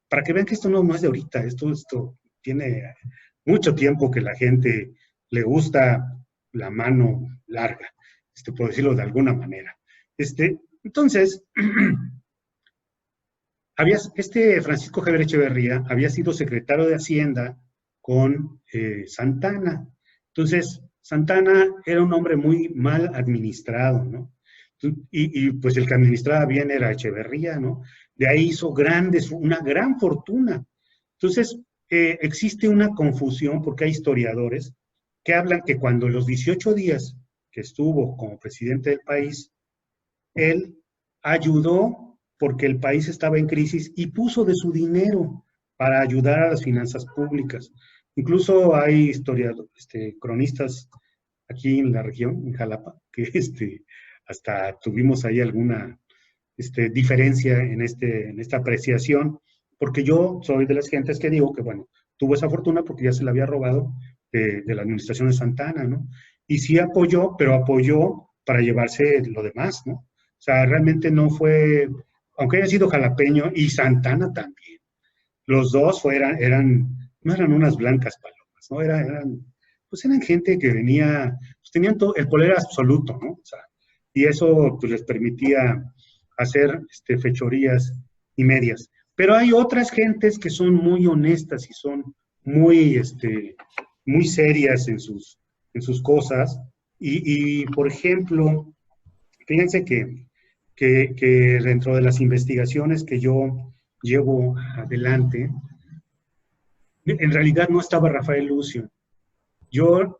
para que vean que esto no es de ahorita, esto tiene mucho tiempo que la gente le gusta la mano larga, por decirlo de alguna manera. Entonces, Francisco Javier Echeverría había sido secretario de Hacienda con Santana. Entonces, Santana era un hombre muy mal administrado, ¿no? Y pues el que administraba bien era Echeverría, ¿no? De ahí hizo una gran fortuna. Entonces, existe una confusión porque hay historiadores que hablan que cuando los 18 días que estuvo como presidente del país, él ayudó porque el país estaba en crisis y puso de su dinero para ayudar a las finanzas públicas. Incluso hay historiadores, cronistas aquí en la región, en Jalapa, que hasta tuvimos ahí alguna diferencia en esta apreciación, porque yo soy de las gentes que digo que, bueno, tuvo esa fortuna porque ya se la había robado de la administración de Santana, ¿no? Y sí apoyó, pero apoyó para llevarse lo demás, ¿no? O sea, realmente no fue, aunque haya sido jalapeño, y Santana también, los dos no eran unas blancas palomas, ¿no? Eran gente que venía, pues tenían todo, el poder absoluto, ¿no? O sea, y eso pues les permitía hacer fechorías y medias. Pero hay otras gentes que son muy honestas y son muy serias en sus cosas. Y por ejemplo, fíjense que dentro de las investigaciones que yo llevo adelante, en realidad no estaba Rafael Lucio. Yo,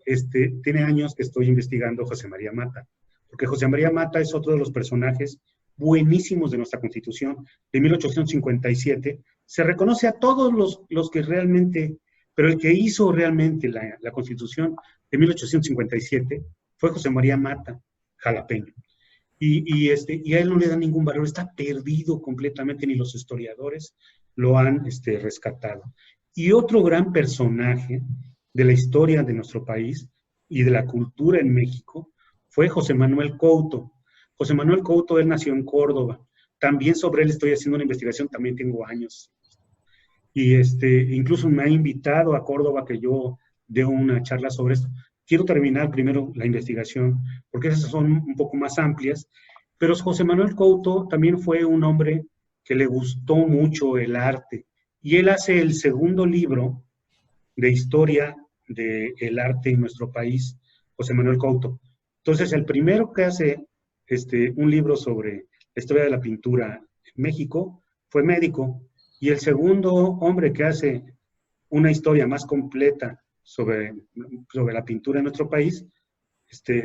tiene años que estoy investigando a José María Mata, porque José María Mata es otro de los personajes buenísimos de nuestra Constitución de 1857. Se reconoce a todos los que realmente, pero el que hizo realmente la Constitución de 1857 fue José María Mata, jalapeño. Y a él no le da ningún valor, está perdido completamente, ni los historiadores lo han rescatado. Y otro gran personaje de la historia de nuestro país y de la cultura en México fue José Manuel Couto. José Manuel Couto, él nació en Córdoba. También sobre él estoy haciendo una investigación, también tengo años. Y incluso me ha invitado a Córdoba que yo dé una charla sobre esto. Quiero terminar primero la investigación, porque esas son un poco más amplias, pero José Manuel Couto también fue un hombre que le gustó mucho el arte, y él hace el segundo libro de historia del arte en nuestro país, José Manuel Couto. Entonces, el primero que hace un libro sobre la historia de la pintura en México fue médico, y el segundo hombre que hace una historia más completa sobre la pintura en nuestro país,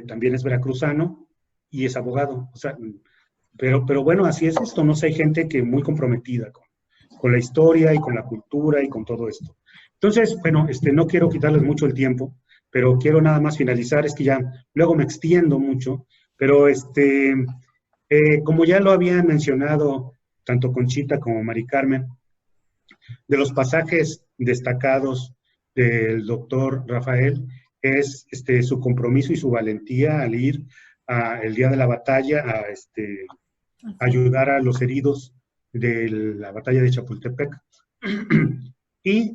también es veracruzano y es abogado. O sea, pero bueno, así es esto, ¿no? Hay gente que muy comprometida con la historia y con la cultura y con todo esto. Entonces, bueno, no quiero quitarles mucho el tiempo, pero quiero nada más finalizar, es que ya luego me extiendo mucho, pero como ya lo habían mencionado tanto Conchita como Mari Carmen, de los pasajes destacados del doctor Rafael es su compromiso y su valentía al ir el día de la batalla a ayudar a los heridos de la batalla de Chapultepec. Y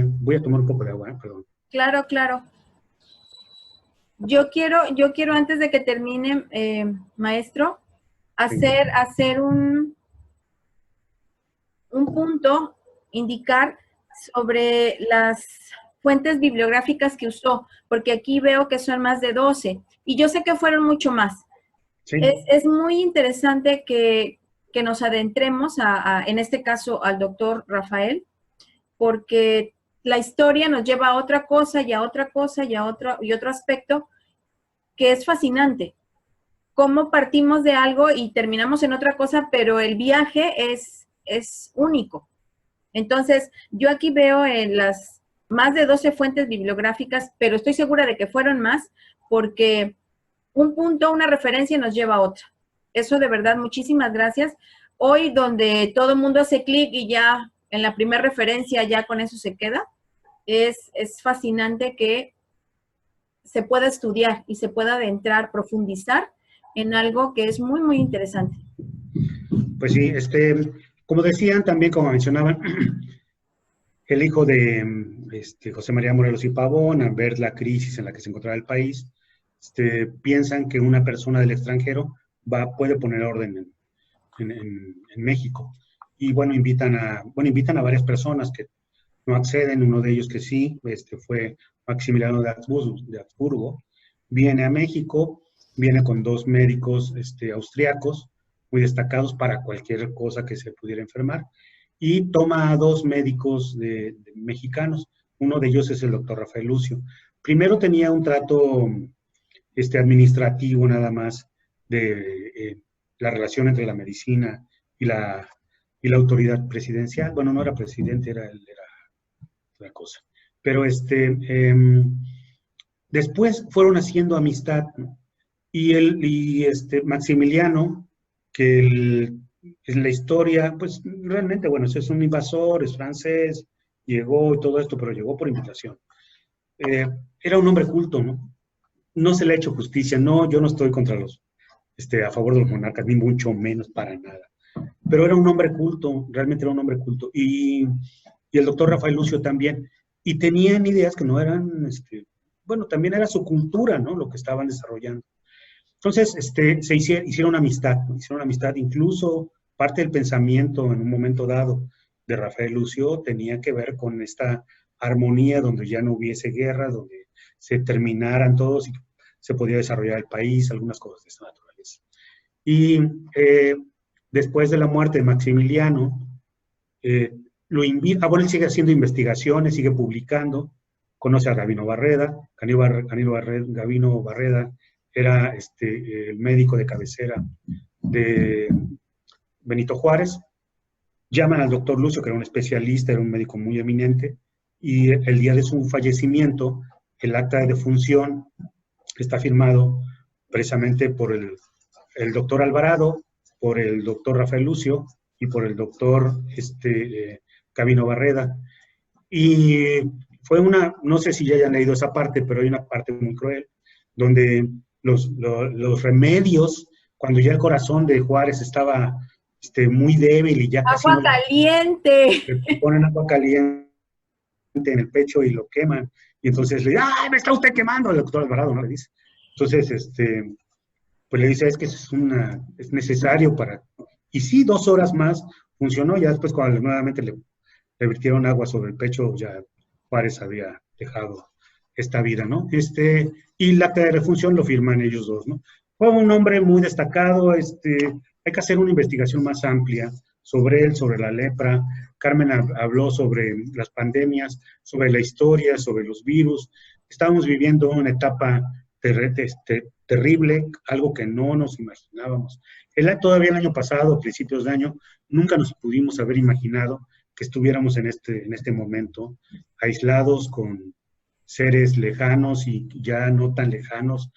voy a tomar un poco de agua, perdón. Claro, claro. Yo quiero antes de que termine, maestro, hacer un punto, indicar sobre las fuentes bibliográficas que usó, porque aquí veo que son más de 12, y yo sé que fueron mucho más. Sí. Es muy interesante que nos adentremos en este caso, al doctor Rafael, porque la historia nos lleva a otra cosa y a otra cosa y a otro aspecto que es fascinante. Cómo partimos de algo y terminamos en otra cosa, pero el viaje es único. Entonces, yo aquí veo en las más de 12 fuentes bibliográficas, pero estoy segura de que fueron más, porque un punto, una referencia nos lleva a otra. Eso de verdad, muchísimas gracias. Hoy, donde todo el mundo hace clic y ya en la primera referencia ya con eso se queda, es fascinante que se pueda estudiar y se pueda adentrar, profundizar en algo que es muy, muy interesante. Pues sí, como decían también, como mencionaban, el hijo de José María Morelos y Pavón, al ver la crisis en la que se encontraba el país, piensan que una persona del extranjero puede poner orden en México. Y bueno, invitan a varias personas que no acceden. Uno de ellos que sí, fue Maximiliano de Habsburgo. Viene a México, viene con 2 médicos austriacos, muy destacados para cualquier cosa que se pudiera enfermar, y toma a 2 médicos mexicanos. Uno de ellos es el doctor Rafael Lucio. Primero tenía un trato administrativo nada más de la relación entre la medicina y la autoridad presidencial. Bueno, no era presidente, era otra cosa. Pero después fueron haciendo amistad, ¿no? Y Maximiliano, que en la historia, pues realmente, bueno, es un invasor, es francés, llegó y todo esto, pero llegó por invitación. Era un hombre culto, ¿no? No se le ha hecho justicia. No, yo no estoy contra a favor de los monarcas, ni mucho menos, para nada. Pero era un hombre culto, realmente era un hombre culto. Y el doctor Rafael Lucio también. Y tenían ideas que no eran, bueno, también era su cultura, ¿no? Lo que estaban desarrollando. Entonces, hicieron amistad, ¿no? Hicieron amistad. Incluso parte del pensamiento en un momento dado de Rafael Lucio tenía que ver con esta armonía donde ya no hubiese guerra, donde se terminaran todos y se podía desarrollar el país, algunas cosas de esta naturaleza. Y después de la muerte de Maximiliano, lo invita, bueno, él sigue haciendo investigaciones, sigue publicando, conoce a Gabino Barreda. Gabino Barreda era el médico de cabecera de Benito Juárez. Llaman al doctor Lucio, que era un especialista, era un médico muy eminente, y el día de su fallecimiento, el acta de defunción está firmado precisamente por el doctor Alvarado, por el doctor Rafael Lucio y por el doctor Gabino Barreda. Y fue no sé si ya hayan leído esa parte, pero hay una parte muy cruel, donde los remedios, cuando ya el corazón de Juárez estaba muy débil y ya casi... ¡Agua caliente! Le ponen agua caliente en el pecho y lo queman. Y entonces le dice, ¡ay, me está usted quemando! El doctor Alvarado, ¿no? Le dice. Entonces, pues le dice, es que es necesario para... Y sí, 2 horas más funcionó. Ya después, cuando nuevamente le vertieron agua sobre el pecho, ya Juárez había dejado esta vida, ¿no? Y la acta de defunción lo firman ellos dos, ¿no? Fue un hombre muy destacado, hay que hacer una investigación más amplia sobre él, sobre la lepra. Carmen habló sobre las pandemias, sobre la historia, sobre los virus. Estábamos viviendo una etapa terrible, algo que no nos imaginábamos. Todavía el año pasado, principios de año, nunca nos pudimos haber imaginado que estuviéramos en este momento, aislados con seres lejanos y ya no tan lejanos,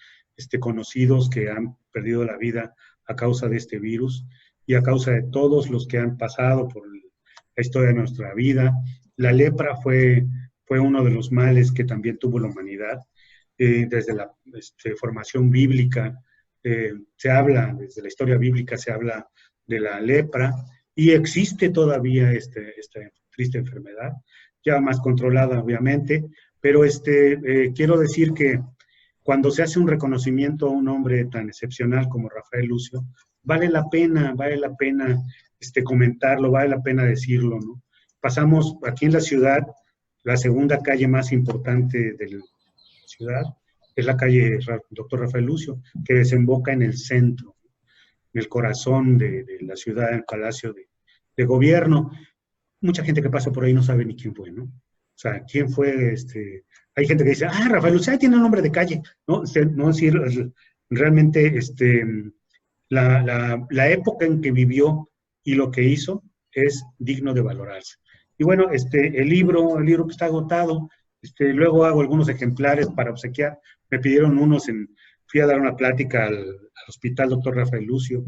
conocidos que han perdido la vida a causa de este virus y a causa de todos los que han pasado por la historia de nuestra vida. La lepra fue uno de los males que también tuvo la humanidad. Desde la formación bíblica se habla, desde la historia bíblica se habla de la lepra y existe todavía esta triste enfermedad, ya más controlada obviamente, pero quiero decir que cuando se hace un reconocimiento a un hombre tan excepcional como Rafael Lucio, vale la pena comentarlo, vale la pena decirlo, ¿no? Pasamos aquí en la ciudad, la segunda calle más importante de la ciudad es la calle Dr. Rafael Lucio, que desemboca en el centro, en el corazón de la ciudad, en el Palacio de Gobierno. Mucha gente que pasa por ahí no sabe ni quién fue, ¿no? O sea, quién fue, hay gente que dice, Rafael Lucio, ahí tiene un nombre de calle, ¿no? No decir, realmente, la época en que vivió y lo que hizo es digno de valorarse. Y bueno, el libro que está agotado, luego hago algunos ejemplares para obsequiar. Me pidieron unos, fui a dar una plática al Hospital Dr. Rafael Lucio,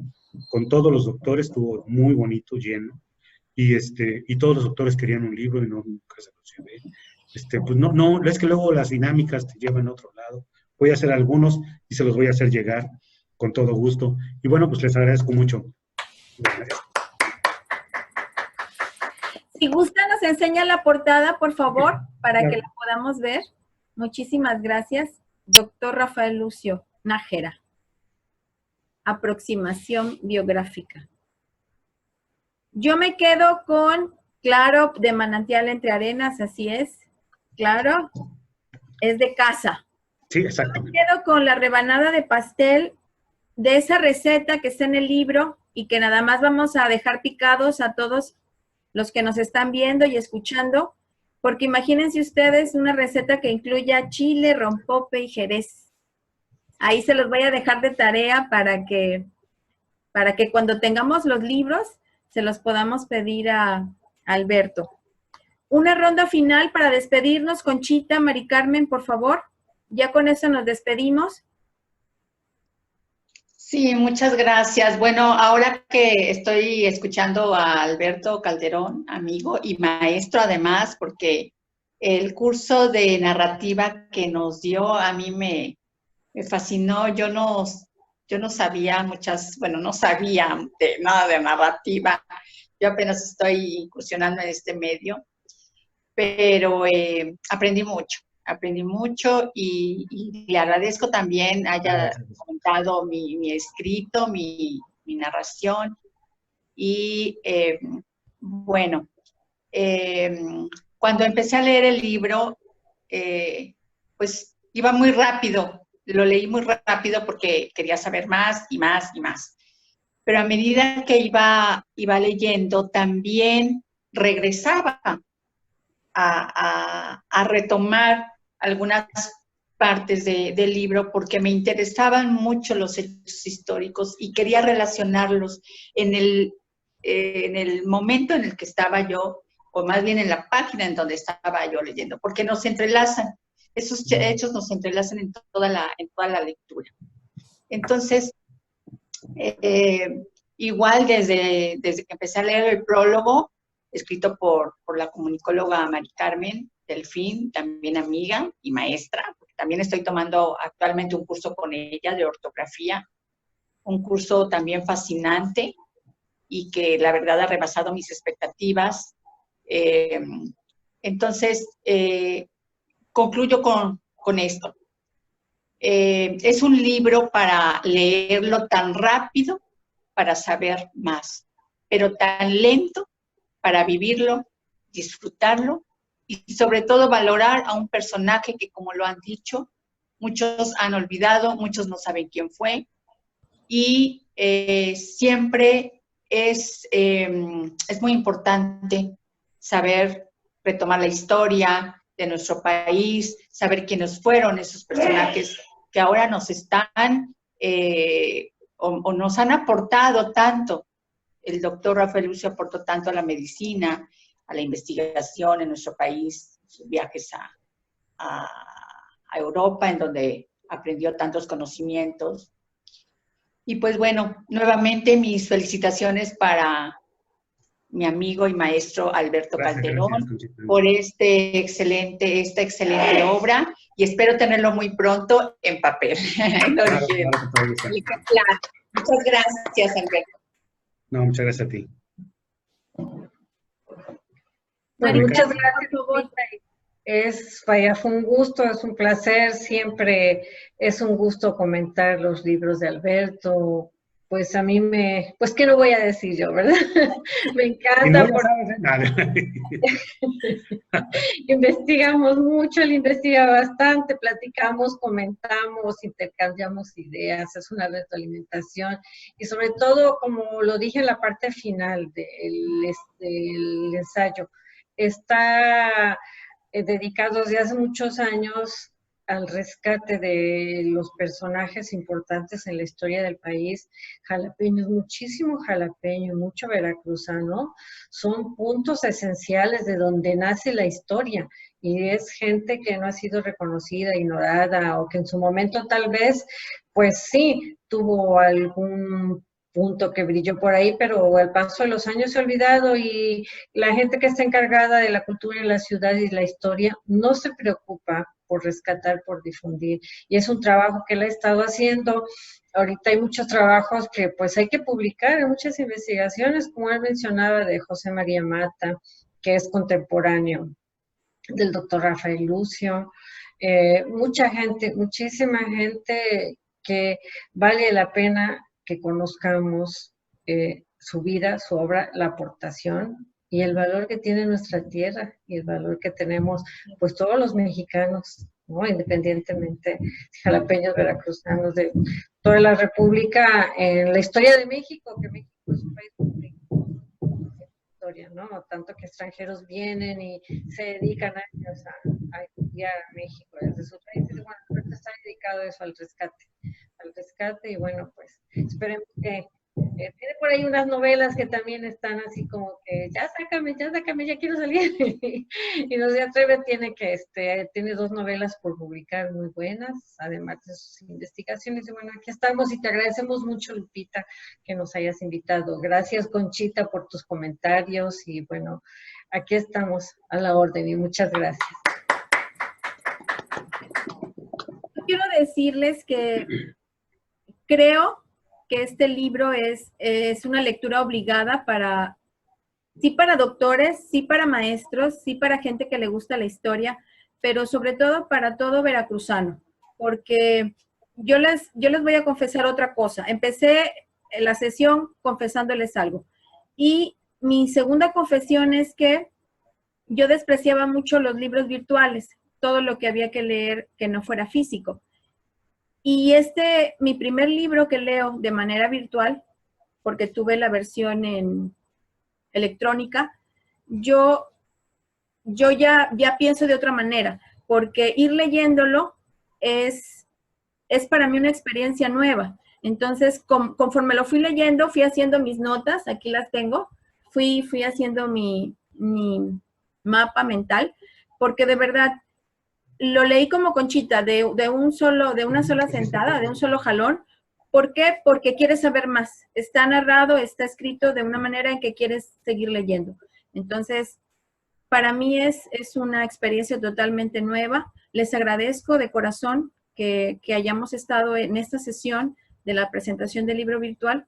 con todos los doctores, estuvo muy bonito, lleno, y todos los doctores querían un libro y nunca se los llevé. Pues no, es que luego las dinámicas te llevan a otro lado. Voy a hacer algunos y se los voy a hacer llegar con todo gusto. Y bueno, pues les agradezco mucho. Si gusta, nos enseña la portada, por favor, para que la podamos ver. Muchísimas gracias. Doctor Rafael Lucio Nájera. Aproximación biográfica. Yo me quedo con Claro, de Manantial Entre Arenas, así es. Claro, es de casa. Sí, exactamente. Yo me quedo con la rebanada de pastel de esa receta que está en el libro y que nada más vamos a dejar picados a todos los que nos están viendo y escuchando, porque imagínense ustedes una receta que incluya chile, rompope y jerez. Ahí se los voy a dejar de tarea para que cuando tengamos los libros se los podamos pedir a Alberto. Una ronda final para despedirnos, Conchita, Mari Carmen, por favor. Ya con eso nos despedimos. Sí, muchas gracias. Bueno, ahora que estoy escuchando a Alberto Calderón, amigo y maestro además, porque el curso de narrativa que nos dio a mí me fascinó. Yo no sabía no sabía nada de narrativa. Yo apenas estoy incursionando en este medio, pero aprendí mucho y le agradezco también haya comentado mi escrito, mi narración. Y bueno, cuando empecé a leer el libro, pues iba muy rápido, lo leí muy rápido porque quería saber más y más y más. Pero a medida que iba leyendo, también regresaba a retomar algunas partes del libro porque me interesaban mucho los hechos históricos y quería relacionarlos en el momento en el que estaba yo, o más bien en la página en donde estaba yo leyendo, porque nos entrelazan, esos hechos nos entrelazan en toda la lectura. Entonces, igual desde que empecé a leer el prólogo, escrito por la comunicóloga Mari Carmen Delfín, también amiga y maestra, porque también estoy tomando actualmente un curso con ella de ortografía, un curso también fascinante y que la verdad ha rebasado mis expectativas. Entonces, concluyo con esto. Es un libro para leerlo tan rápido, para saber más, pero tan lento para vivirlo, disfrutarlo y sobre todo valorar a un personaje que, como lo han dicho, muchos han olvidado, muchos no saben quién fue, y siempre es muy importante saber retomar la historia de nuestro país, saber quiénes fueron esos personajes que ahora nos están o nos han aportado tanto. El doctor Rafael Lucio aportó tanto a la medicina, a la investigación en nuestro país, sus viajes a Europa, en donde aprendió tantos conocimientos. Y pues bueno, nuevamente mis felicitaciones para mi amigo y maestro Alberto Calderón por esta excelente obra, y espero tenerlo muy pronto en papel. Claro, Muchas gracias, Alberto. No, muchas gracias a ti. Bueno, muchas gracias, Lupita. Fue un gusto, es un placer, siempre es un gusto comentar los libros de Alberto. Pues a mí pues qué no voy a decir yo, ¿verdad? Me encanta. No sabes nada. Investigamos mucho, él investiga bastante, platicamos, comentamos, intercambiamos ideas, es una retroalimentación, y sobre todo, como lo dije en la parte final del ensayo, está dedicado desde hace muchos años al rescate de los personajes importantes en la historia del país. Jalapeños, muchísimo jalapeño, mucho veracruzano, son puntos esenciales de donde nace la historia, y es gente que no ha sido reconocida, ignorada, o que en su momento tal vez, pues sí, tuvo algún punto que brilló por ahí, pero al paso de los años se ha olvidado, y la gente que está encargada de la cultura en la ciudad y la historia no se preocupa por rescatar, por difundir, y es un trabajo que él ha estado haciendo. Ahorita hay muchos trabajos que pues hay que publicar, hay muchas investigaciones, como él mencionaba, de José María Mata, que es contemporáneo del doctor Rafael Lucio, mucha gente, muchísima gente que vale la pena que conozcamos su vida, su obra, la aportación y el valor que tiene nuestra tierra, y el valor que tenemos pues todos los mexicanos, ¿no? Independientemente, jalapeños, veracruzanos, de toda la República, en la historia de México, que México es un país muy rico, ¿no? Tanto que extranjeros vienen y se dedican años a estudiar a México desde sus países, y bueno, ahorita está dedicado eso al rescate, y bueno, pues esperemos que tiene por ahí unas novelas que también están así como que ya sácame, ya quiero salir y no se atreve. Tiene 2 novelas por publicar muy buenas, además de sus investigaciones. Y bueno, aquí estamos, y te agradecemos mucho, Lupita, que nos hayas invitado. Gracias, Conchita, por tus comentarios, y bueno, aquí estamos a la orden, y muchas gracias. Quiero decirles que creo que este libro es una lectura obligada sí para doctores, sí para maestros, sí para gente que le gusta la historia, pero sobre todo para todo veracruzano, porque yo les voy a confesar otra cosa. Empecé la sesión confesándoles algo, y mi segunda confesión es que yo despreciaba mucho los libros virtuales, todo lo que había que leer que no fuera físico. Y mi primer libro que leo de manera virtual, porque tuve la versión en electrónica, yo ya pienso de otra manera, porque ir leyéndolo es para mí una experiencia nueva. Entonces, conforme lo fui leyendo, fui haciendo mis notas, aquí las tengo, fui haciendo mi mapa mental, porque de verdad lo leí como Conchita, de una sola sentada, de un solo jalón. ¿Por qué? Porque quieres saber más. Está narrado, está escrito de una manera en que quieres seguir leyendo. Entonces, para mí es una experiencia totalmente nueva. Les agradezco de corazón que hayamos estado en esta sesión de la presentación del libro virtual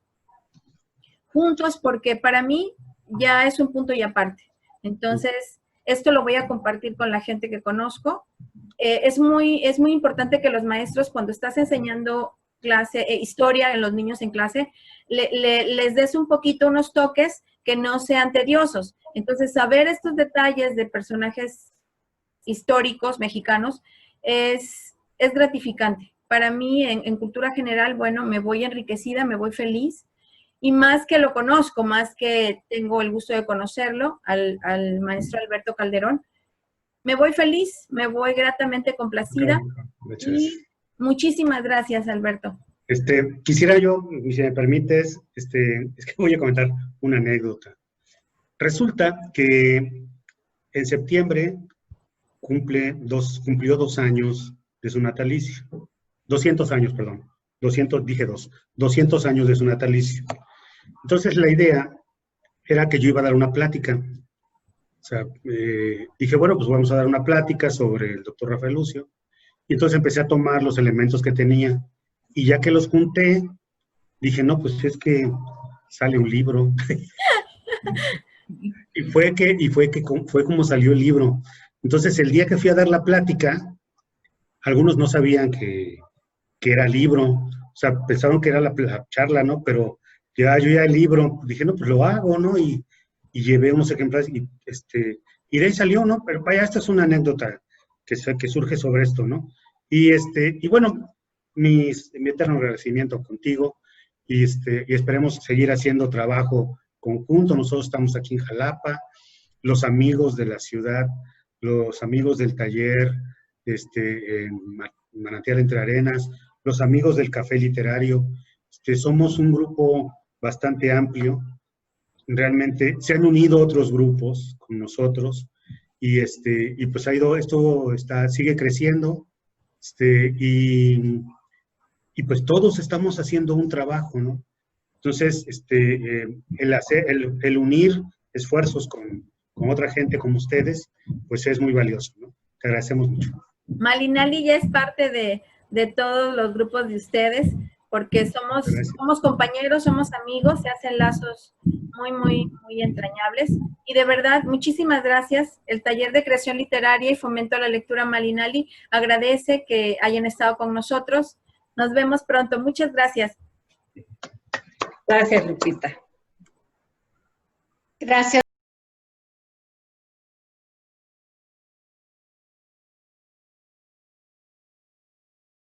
juntos, porque para mí ya es un punto y aparte. Entonces, esto lo voy a compartir con la gente que conozco. Es muy importante que los maestros, cuando estás enseñando historia en los niños en clase, les des un poquito unos toques que no sean tediosos. Entonces, saber estos detalles de personajes históricos mexicanos, es gratificante. Para mí, en cultura general, bueno, me voy enriquecida, me voy feliz, y más que lo conozco, más que tengo el gusto de conocerlo, al maestro Alberto Calderón, me voy feliz, me voy gratamente complacida. Y muchísimas gracias, Alberto. Quisiera yo, si me permites, es que voy a comentar una anécdota. Resulta que en septiembre cumplió 2 años de su natalicio. 200 años, perdón. 200 años de su natalicio. Entonces la idea era que yo iba a dar una plática. O sea, dije, bueno, pues vamos a dar una plática sobre el doctor Rafael Lucio. Y entonces empecé a tomar los elementos que tenía. Y ya que los junté, dije, no, pues es que sale un libro. y fue como salió el libro. Entonces, el día que fui a dar la plática, algunos no sabían que era libro. O sea, pensaron que era la charla, ¿no? Pero yo ya el libro, dije, no, pues lo hago, ¿no? Y llevé unos ejemplares y de ahí salió, ¿no? Pero vaya, esta es una anécdota que surge sobre esto, ¿no? Y bueno, mi eterno agradecimiento contigo y esperemos seguir haciendo trabajo conjunto. Nosotros estamos aquí en Jalapa, los amigos de la ciudad, los amigos del taller en Manantial Entre Arenas, los amigos del Café Literario. Somos un grupo bastante amplio. Realmente se han unido otros grupos con nosotros y pues sigue creciendo y pues todos estamos haciendo un trabajo, ¿no? Entonces, el unir esfuerzos con otra gente como ustedes, pues es muy valioso, ¿no? Te agradecemos mucho. Malinali ya es parte de todos los grupos de ustedes, porque somos compañeros, somos amigos, se hacen lazos muy, muy, muy entrañables. Y de verdad, muchísimas gracias. El Taller de Creación Literaria y Fomento a la Lectura Malinali agradece que hayan estado con nosotros. Nos vemos pronto. Muchas gracias. Gracias, Lupita. Gracias.